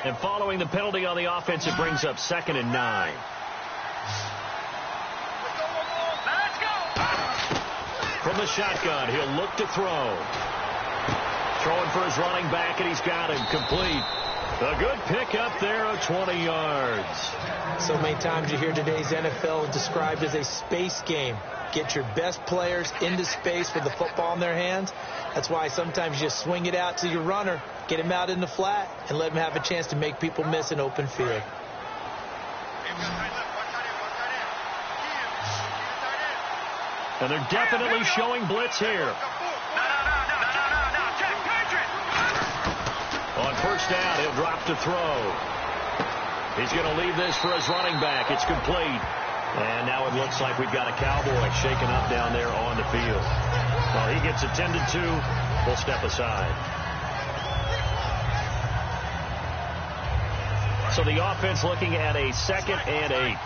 And following the penalty on the offense, it brings up 2nd and 9. From the shotgun, he'll look to throw. Throwing for his running back, and he's got him complete. A good pickup there of 20 yards. So many times you hear today's NFL described as a space game. Get your best players into space with the football in their hands. That's why sometimes you just swing it out to your runner, get him out in the flat, and let him have a chance to make people miss an open field. And they're definitely showing blitz here. On first down, he'll drop to throw. He's going to leave this for his running back. It's complete. And now it looks like we've got a Cowboy shaken up down there on the field. Well, he gets attended to. We'll step aside. So the offense looking at a 2nd and 8.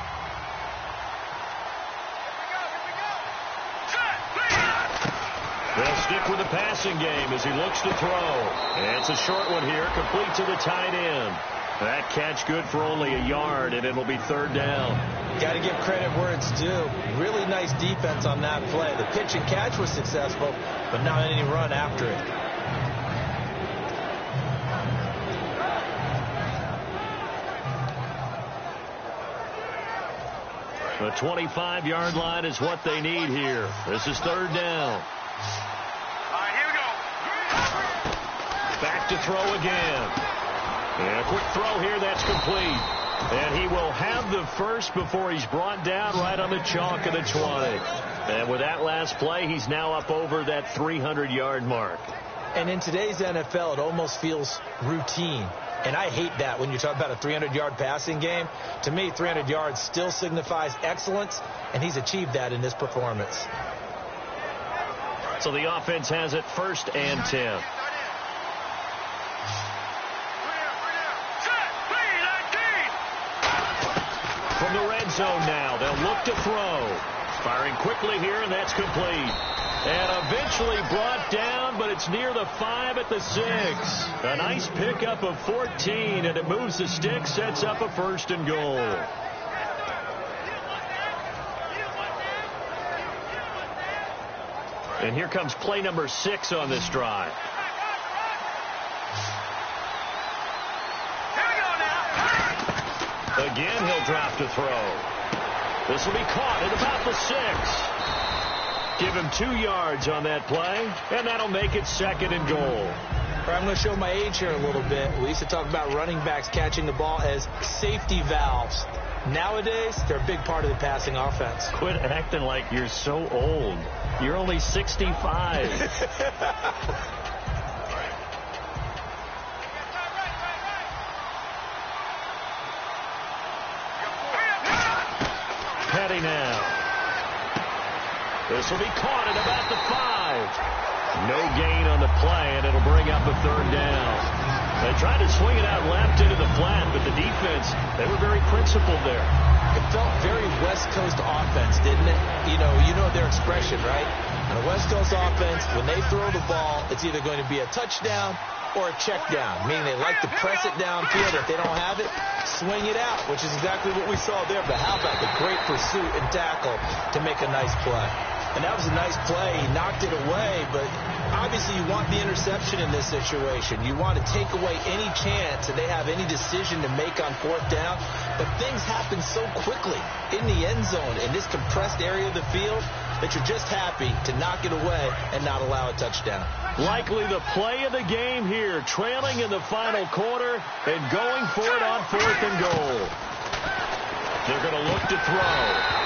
They'll stick with the passing game as he looks to throw. And it's a short one here, complete to the tight end. That catch good for only a yard, and it'll be 3rd down. Got to give credit where it's due. Really nice defense on that play. The pitch and catch was successful, but not any run after it. The 25-yard line is what they need here. This is 3rd down. All right, here we go. Back to throw again. And a quick throw here, that's complete. And he will have the first before he's brought down right on the chalk of the 20. And with that last play, he's now up over that 300-yard mark. And in today's NFL, it almost feels routine. And I hate that when you talk about a 300-yard passing game. To me, 300 yards still signifies excellence, and he's achieved that in this performance. So the offense has it 1st and 10. From the red zone now, they'll look to throw. Firing quickly here, and that's complete. And eventually brought down, but it's near the 5 at the 6. A nice pickup of 14, and it moves the stick, sets up a 1st and goal. And here comes play number 6 on this drive. Again, he'll drop to throw. This will be caught at about the 6. Give him 2 yards on that play, and that'll make it 2nd and goal. I'm going to show my age here a little bit. We used to talk about running backs catching the ball as safety valves. Nowadays, they're a big part of the passing offense. Quit acting like you're so old. You're only 65. Petty now. This will be caught at about the 5. No gain on the play, and it'll bring up a 3rd down. They tried to swing it out left into the flat, but the defense, they were very principled there. It felt very West Coast offense, didn't it? You know their expression, right? On a West Coast offense, when they throw the ball, it's either going to be a touchdown or a check down, meaning they like to press it downfield. If they don't have it, swing it out, which is exactly what we saw there. But how about the great pursuit and tackle to make a nice play? And that was a nice play. He knocked it away, but obviously you want the interception in this situation. You want to take away any chance that they have any decision to make on 4th down. But things happen so quickly in the end zone in this compressed area of the field that you're just happy to knock it away and not allow a touchdown. Likely the play of the game here, trailing in the final quarter and going for it on 4th and goal. They're going to look to throw,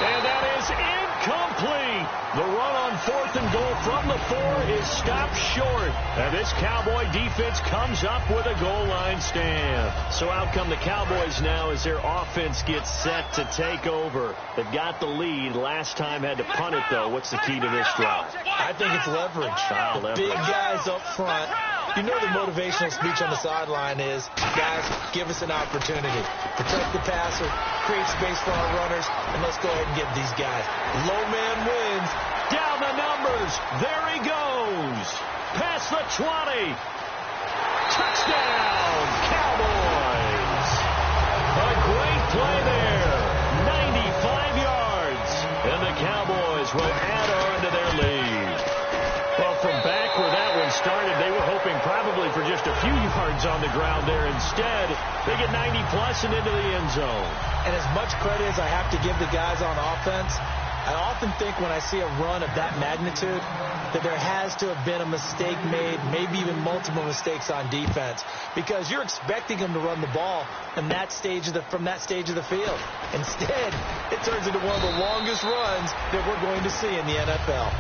and that is incomplete. The run on 4th and goal from the 4 is stopped short, and this Cowboy defense comes up with a goal line stand. So out come the Cowboys now as their offense gets set to take over. They've got the lead. Last time had to punt it, though. What's the key to this drive? I think it's leverage. Big guys up front. You know the motivational speech on the sideline is, guys, give us an opportunity. Protect the passer, create space for our runners, and let's go ahead and get these guys. Low man wins. Down the numbers. There he goes. Past the 20. Touchdown, Cowboys. A great play there. 95 yards. And the Cowboys will add on to their lead. Well, from back where that one started, they were hoping probably for just a few yards on the ground there. Instead, they get 90-plus and into the end zone. And as much credit as I have to give the guys on offense, I often think when I see a run of that magnitude that there has to have been a mistake made, maybe even multiple mistakes on defense, because you're expecting them to run the ball from that stage of the field. Instead, it turns into one of the longest runs that we're going to see in the NFL.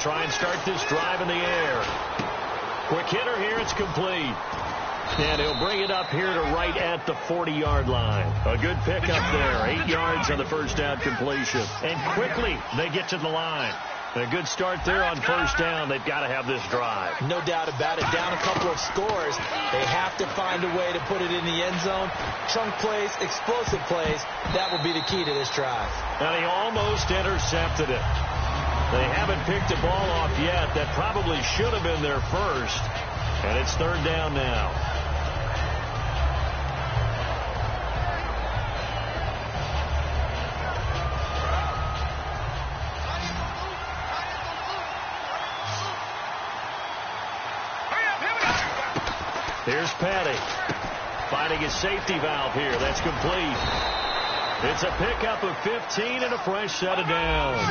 try and start this drive in the air. Quick hitter here. It's complete. And he'll bring it up here to right at the 40-yard line. A good pickup there. 8 yards on the first down completion. And quickly they get to the line. A good start there on first down. They've got to have this drive. No doubt about it. Down a couple of scores. They have to find a way to put it in the end zone. Chunk plays, explosive plays. That will be the key to this drive. And he almost intercepted it. They haven't picked the ball off yet. That probably should have been their first. And it's third down now. Here's Petty finding his safety valve here. That's complete. It's a pickup of 15 and a fresh set of downs.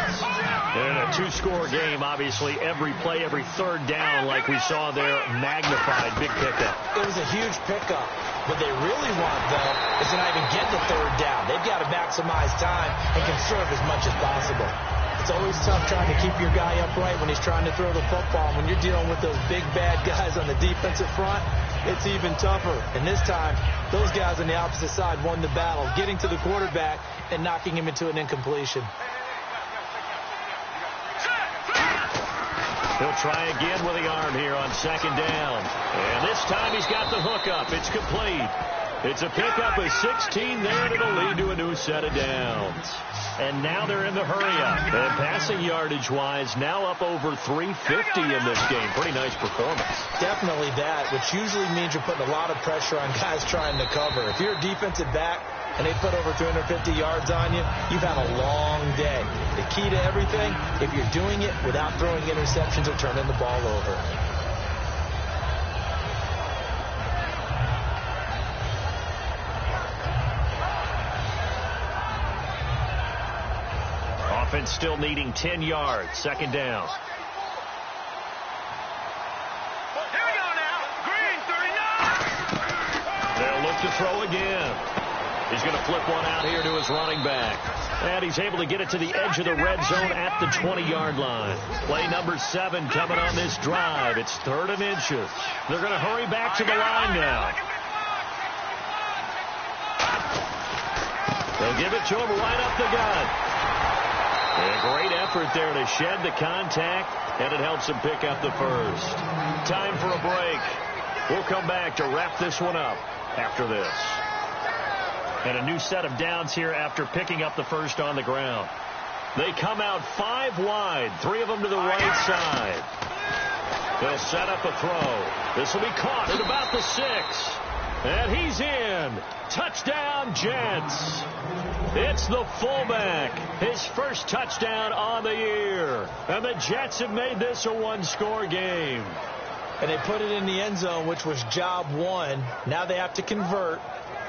And a two-score game, obviously, every play, every third down, like we saw there, magnified. Big pickup. It was a huge pickup. What they really want, though, is to not even get the third down. They've got to maximize time and conserve as much as possible. It's always tough trying to keep your guy upright when he's trying to throw the football. When you're dealing with those big, bad guys on the defensive front, it's even tougher. And this time, those guys on the opposite side won the battle, getting to the quarterback and knocking him into an incompletion. He'll try again with the arm here on second down. And this time he's got the hook up. It's complete. It's a pickup of 16 there, and it'll lead to a new set of downs. And now they're in the hurry-up. And passing yardage-wise, now up over 350 in this game. Pretty nice performance. Definitely that, which usually means you're putting a lot of pressure on guys trying to cover. If you're a defensive back and they put over 350 yards on you, you've had a long day. The key to everything, if you're doing it without throwing interceptions or turning the ball over. Offense still needing 10 yards. Second down. Here we go now. Green, 39. They'll look to throw again. He's going to flip one out here to his running back. And he's able to get it to the edge of the red zone at the 20-yard line. Play number 7 coming on this drive. It's 3rd and inches. They're going to hurry back to the line now. They'll give it to him right up the gut. And a great effort there to shed the contact, and it helps him pick up the first. Time for a break. We'll come back to wrap this one up after this. And a new set of downs here after picking up the first on the ground. They come out 5 wide, 3 of them to the right side. They'll set up a throw. This will be caught at about the 6. And he's in. Touchdown, Jets. It's the fullback. His first touchdown on the year. And the Jets have made this a one-score game. And they put it in the end zone, which was job 1. Now they have to convert.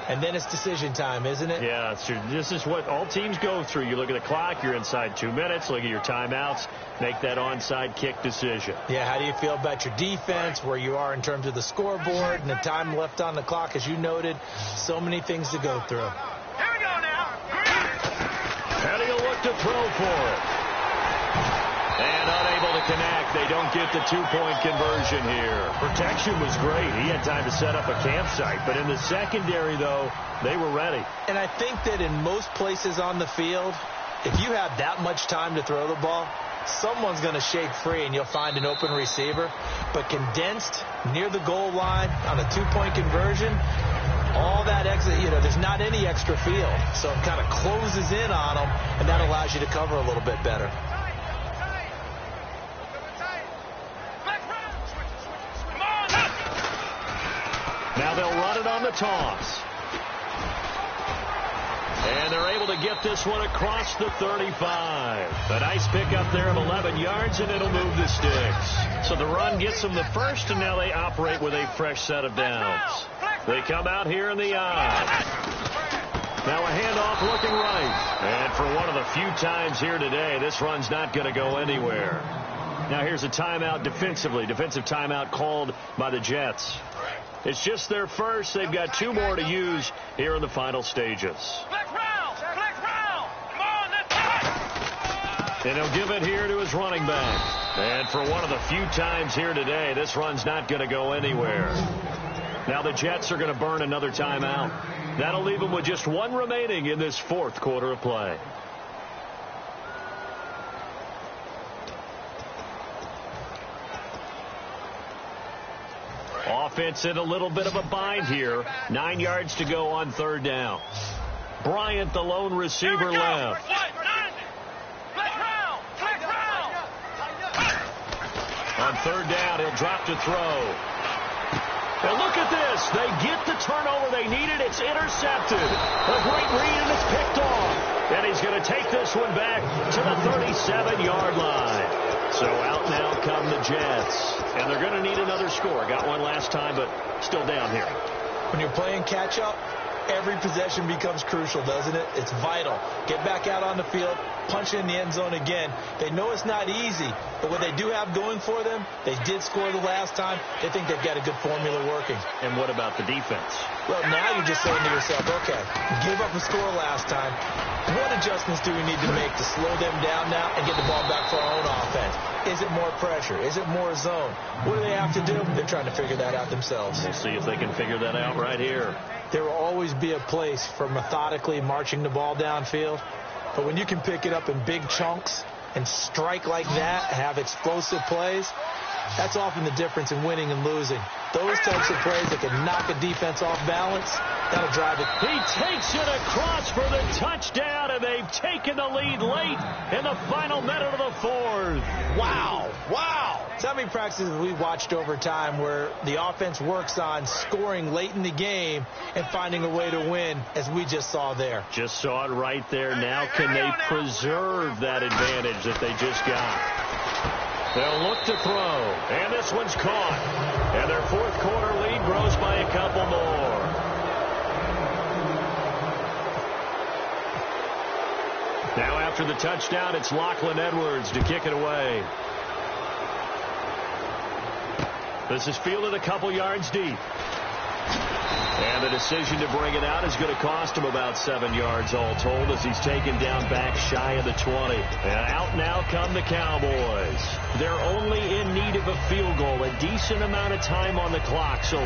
And then it's decision time, isn't it? Yeah, this is what all teams go through. You look at the clock, you're inside 2 minutes, look at your timeouts, make that onside kick decision. Yeah, how do you feel about your defense, where you are in terms of the scoreboard and the time left on the clock, as you noted? So many things to go through. Here we go now. And he'll look to throw for it. And unable to connect. They don't get the 2-point conversion here. Protection was great. He had time to set up a campsite. But in the secondary, though, they were ready. And I think that in most places on the field, if you have that much time to throw the ball, someone's going to shake free and you'll find an open receiver. But condensed near the goal line on a 2-point conversion, all that exit, there's not any extra field. So it kind of closes in on them, and that allows you to cover a little bit better. Now they'll run it on the toss. And they're able to get this one across the 35. A nice pickup there of 11 yards, and it'll move the sticks. So the run gets them the first, and now they operate with a fresh set of downs. They come out here in the eye. Now a handoff looking right. And for one of the few times here today, this run's not going to go anywhere. Now here's a timeout defensively. Defensive timeout called by the Jets. It's just their first. They've got 2 more to use here in the final stages. And he'll give it here to his running back. And for one of the few times here today, this run's not going to go anywhere. Now the Jets are going to burn another timeout. That'll leave them with just one remaining in this fourth quarter of play. Offense in a little bit of a bind here. 9 yards to go on third down. Bryant, the lone receiver, left. On third down, he'll drop to throw. And look at this. They get the turnover they needed. It's intercepted. A great read, and it's picked off. And he's going to take this one back to the 37-yard line. So out now come the Jets. And they're going to need another score. Got one last time, but still down here. When you're playing catch-up, every possession becomes crucial, doesn't it? It's vital. Get back out on the field, punch in the end zone again. They know it's not easy, but what they do have going for them, they did score the last time. They think they've got a good formula working. And what about the defense? Well, now you're just saying to yourself, okay, gave up a score last time. What adjustments do we need to make to slow them down now and get the ball back for our own offense? Is it more pressure? Is it more zone? What do they have to do? They're trying to figure that out themselves. We'll see if they can figure that out right here. There will always be a place for methodically marching the ball downfield. But when you can pick it up in big chunks and strike like that, have explosive plays, that's often the difference in winning and losing. Those types of plays that can knock a defense off balance, that'll drive it. He takes it across for the touchdown, and they've taken the lead late in the final minute of the fourth. Wow. Wow. So how many practices have we watched over time where the offense works on scoring late in the game and finding a way to win, as we just saw there? Just saw it right there. Now can they preserve that advantage that they just got? They'll look to throw, and this one's caught. And their fourth quarter lead grows by a couple more. Now after the touchdown, it's Lachlan Edwards to kick it away. This is fielded a couple yards deep. And the decision to bring it out is going to cost him about 7 yards all told, as he's taken down back shy of the 20. And out now come the Cowboys. They're only in need of a field goal, a decent amount of time on the clock. So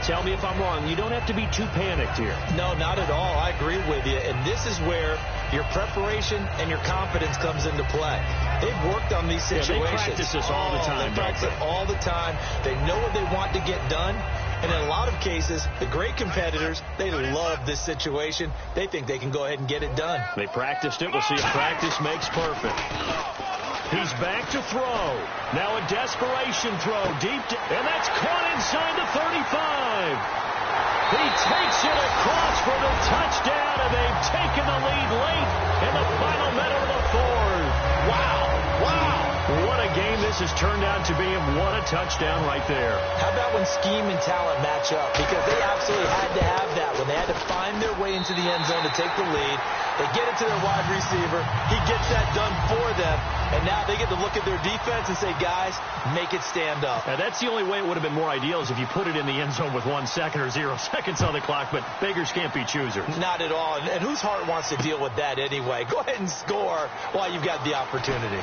tell me if I'm wrong. You don't have to be too panicked here. No, not at all. I agree with you. And this is where your preparation and your confidence comes into play. They've worked on these situations. They practice this all the time. They practice it all the time. They know what they want to get done. And in a lot of cases, the great competitors, they love this situation. They think they can go ahead and get it done. They practiced it. We'll see if practice makes perfect. He's back to throw. Now a desperation throw deep, and that's caught inside the 35. He takes it across for the touchdown, and they've taken the lead late in the final minute of the fourth. Wow. Wow. What a game this has turned out to be, and what a touchdown right there. How about when scheme and talent match up? Because they absolutely had to have that. When they had to find their way into the end zone to take the lead, they get it to their wide receiver. He gets that done for them. And now they get to look at their defense and say, guys, make it stand up. Now, that's the only way it would have been more ideal is if you put it in the end zone with 1 second or 0 seconds on the clock, but beggars can't be choosers. Not at all. And whose heart wants to deal with that anyway? Go ahead and score while you've got the opportunity.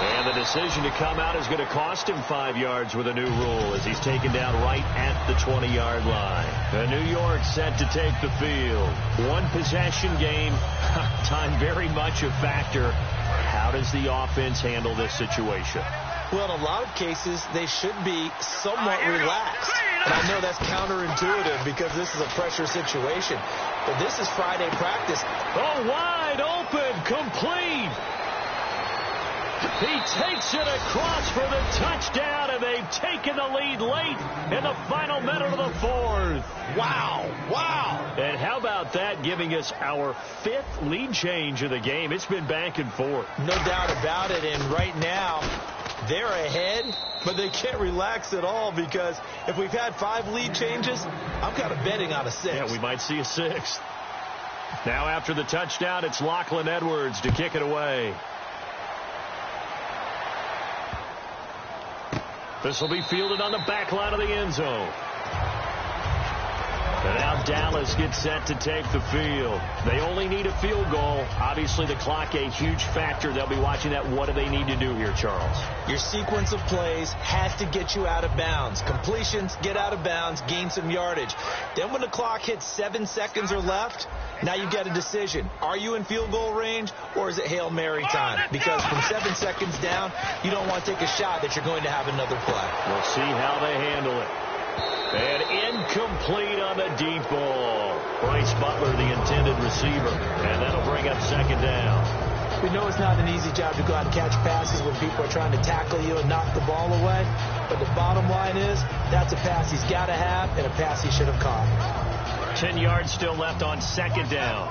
And the decision to come out is going to cost him 5 yards with a new rule as he's taken down right at the 20-yard line. The New York set to take the field. One possession game, time very much a factor. How does the offense handle this situation? Well, in a lot of cases, they should be somewhat relaxed. And I know that's counterintuitive because this is a pressure situation. But this is Friday practice. Oh, wide open, complete. He takes it across for the touchdown, and they've taken the lead late in the final minute of the fourth. Wow, wow. And how about that, giving us our 5th lead change of the game? It's been back and forth. No doubt about it, and right now, they're ahead, but they can't relax at all because if we've had 5 lead changes, I'm kind of betting on a 6th. Yeah, we might see a 6th. Now after the touchdown, it's Lachlan Edwards to kick it away. This will be fielded on the back line of the end zone. And now Dallas gets set to take the field. They only need a field goal. Obviously, the clock a huge factor. They'll be watching that. What do they need to do here, Charles? Your sequence of plays has to get you out of bounds. Completions, get out of bounds, gain some yardage. Then when the clock hits 7 seconds or left, now you've got a decision. Are you in field goal range, or is it Hail Mary time? Because from 7 seconds down, you don't want to take a shot that you're going to have another play. We'll see how they handle it. And incomplete on the deep ball. Bryce Butler, the intended receiver. And that'll bring up second down. We know it's not an easy job to go out and catch passes when people are trying to tackle you and knock the ball away. But the bottom line is, that's a pass he's got to have and a pass he should have caught. 10 yards still left on second down.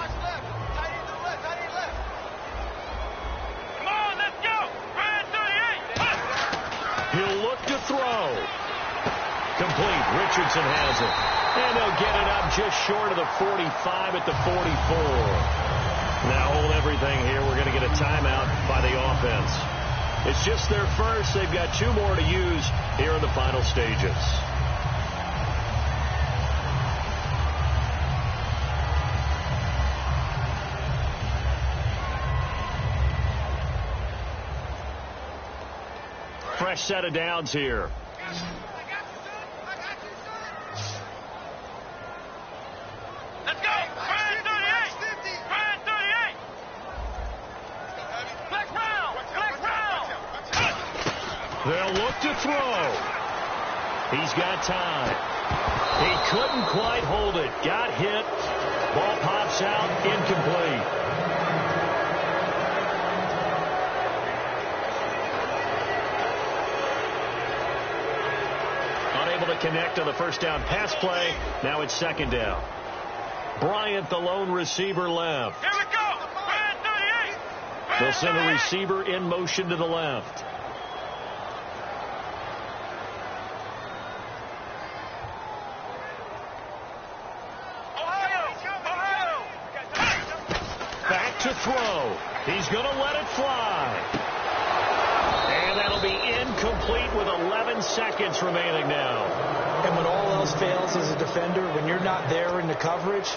Come on, let's go. Ryan 38. He'll look to throw. Complete. Richardson has it. And they'll get it up just short of the 45 at the 44. Now hold everything here. We're going to get a timeout by the offense. It's just their first. They've got 2 more to use here in the final stages. Fresh set of downs here. Let's go. Ryan 38. Ryan 38. Black round. Black round. They'll look to throw. He's got time. He couldn't quite hold it. Got hit. Ball pops out. Incomplete. Unable to connect on the first down pass play. Now it's second down. Bryant, the lone receiver, left. Here we go. Ryan 38. They'll send a receiver in motion to the left. Ohio. Back to throw. He's going to let it fly. And that'll be incomplete with 11 seconds remaining now. And when all else fails as a defender, when you're not there in the coverage,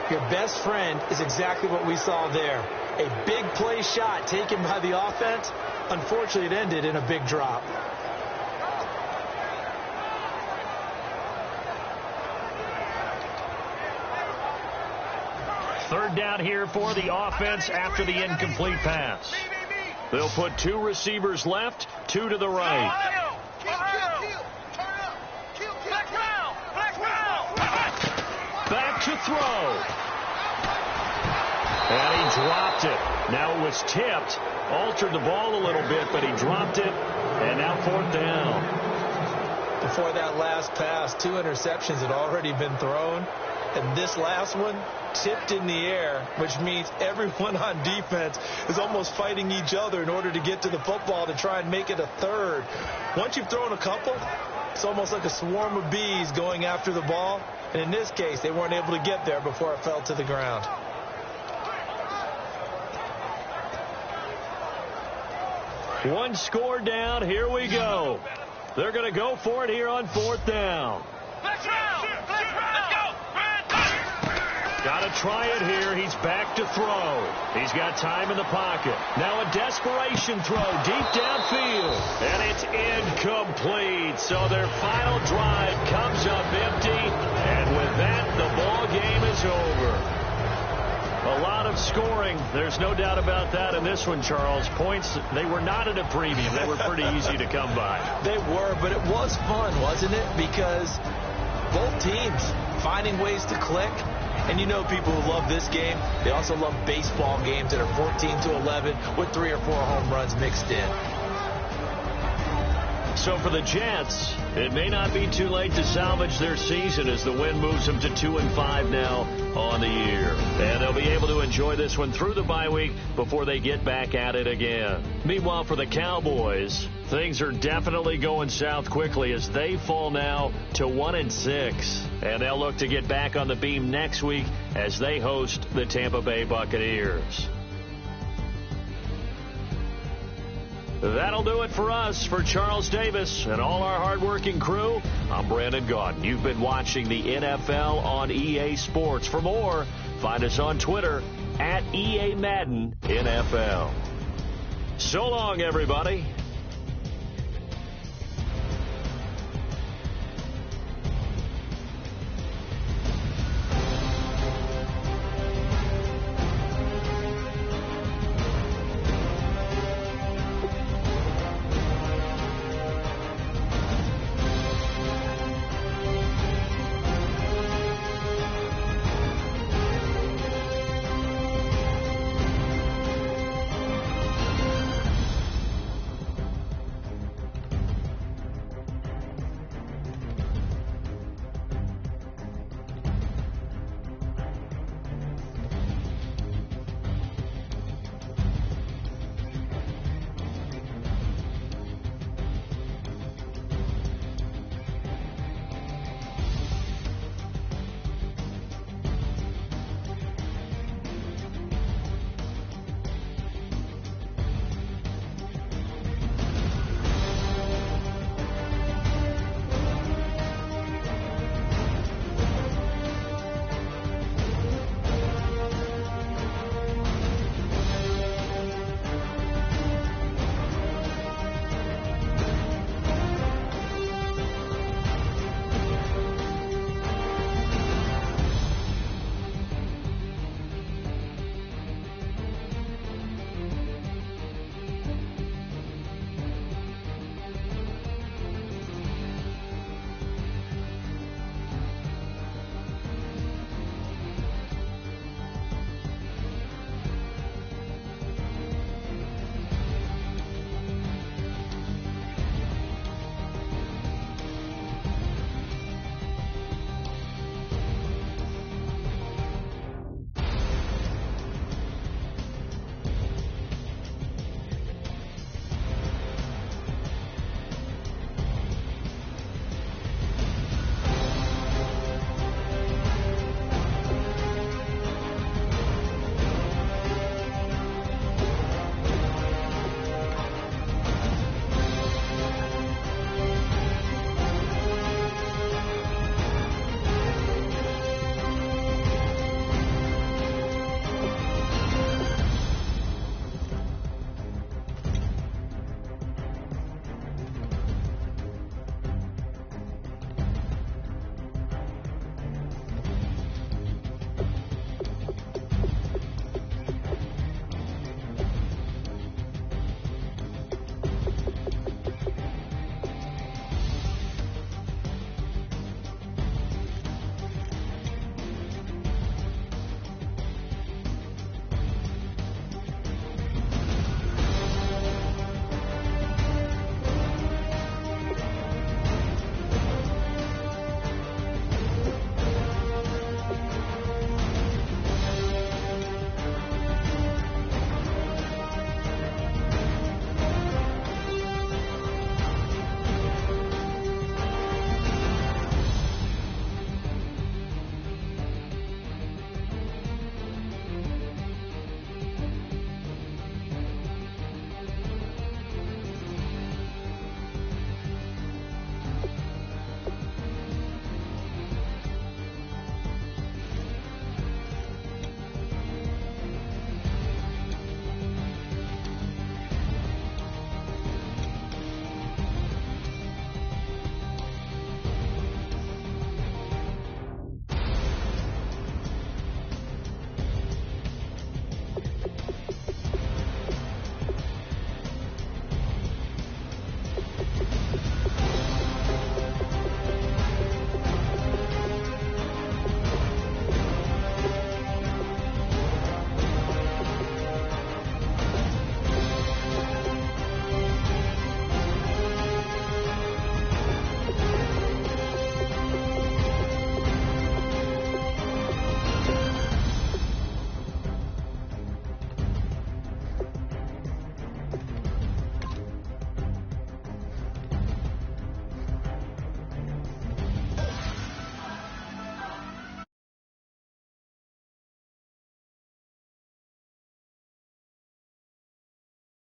your best friend is exactly what we saw there. A big play shot taken by the offense. Unfortunately, it ended in a big drop. Third down here for the offense after the incomplete pass. They'll put 2 receivers left, 2 to the right. Ohio. Black round. Black round. Back to throw. And he dropped it. Now it was tipped. Altered the ball a little bit, but he dropped it. And now 4th down. Before that last pass, 2 interceptions had already been thrown. And this last one tipped in the air, which means everyone on defense is almost fighting each other in order to get to the football to try and make it a third. Once you've thrown a couple, it's almost like a swarm of bees going after the ball. And in this case, they weren't able to get there before it fell to the ground. One score down. Here we go. They're going to go for it here on 4th down. Let's go. Got to try it here. He's back to throw. He's got time in the pocket. Now a desperation throw deep downfield. And it's incomplete. So their final drive comes up empty. And with that, the ball game is over. A lot of scoring. There's no doubt about that in this one, Charles. Points, they were not at a premium. They were pretty easy to come by. They were, but it was fun, wasn't it? Because both teams finding ways to click. And you know people who love this game, they also love baseball games that are 14-11 with 3 or 4 home runs mixed in. So for the Jets, it may not be too late to salvage their season as the win moves them to 2-5 now on the year. And they'll be able to enjoy this one through the bye week before they get back at it again. Meanwhile, for the Cowboys, things are definitely going south quickly as they fall now to 1-6. And they'll look to get back on the beam next week as they host the Tampa Bay Buccaneers. That'll do it for us. For Charles Davis and all our hardworking crew, I'm Brandon Gaudin. You've been watching the NFL on EA Sports. For more, find us on Twitter @EA Madden NFL. So long, everybody.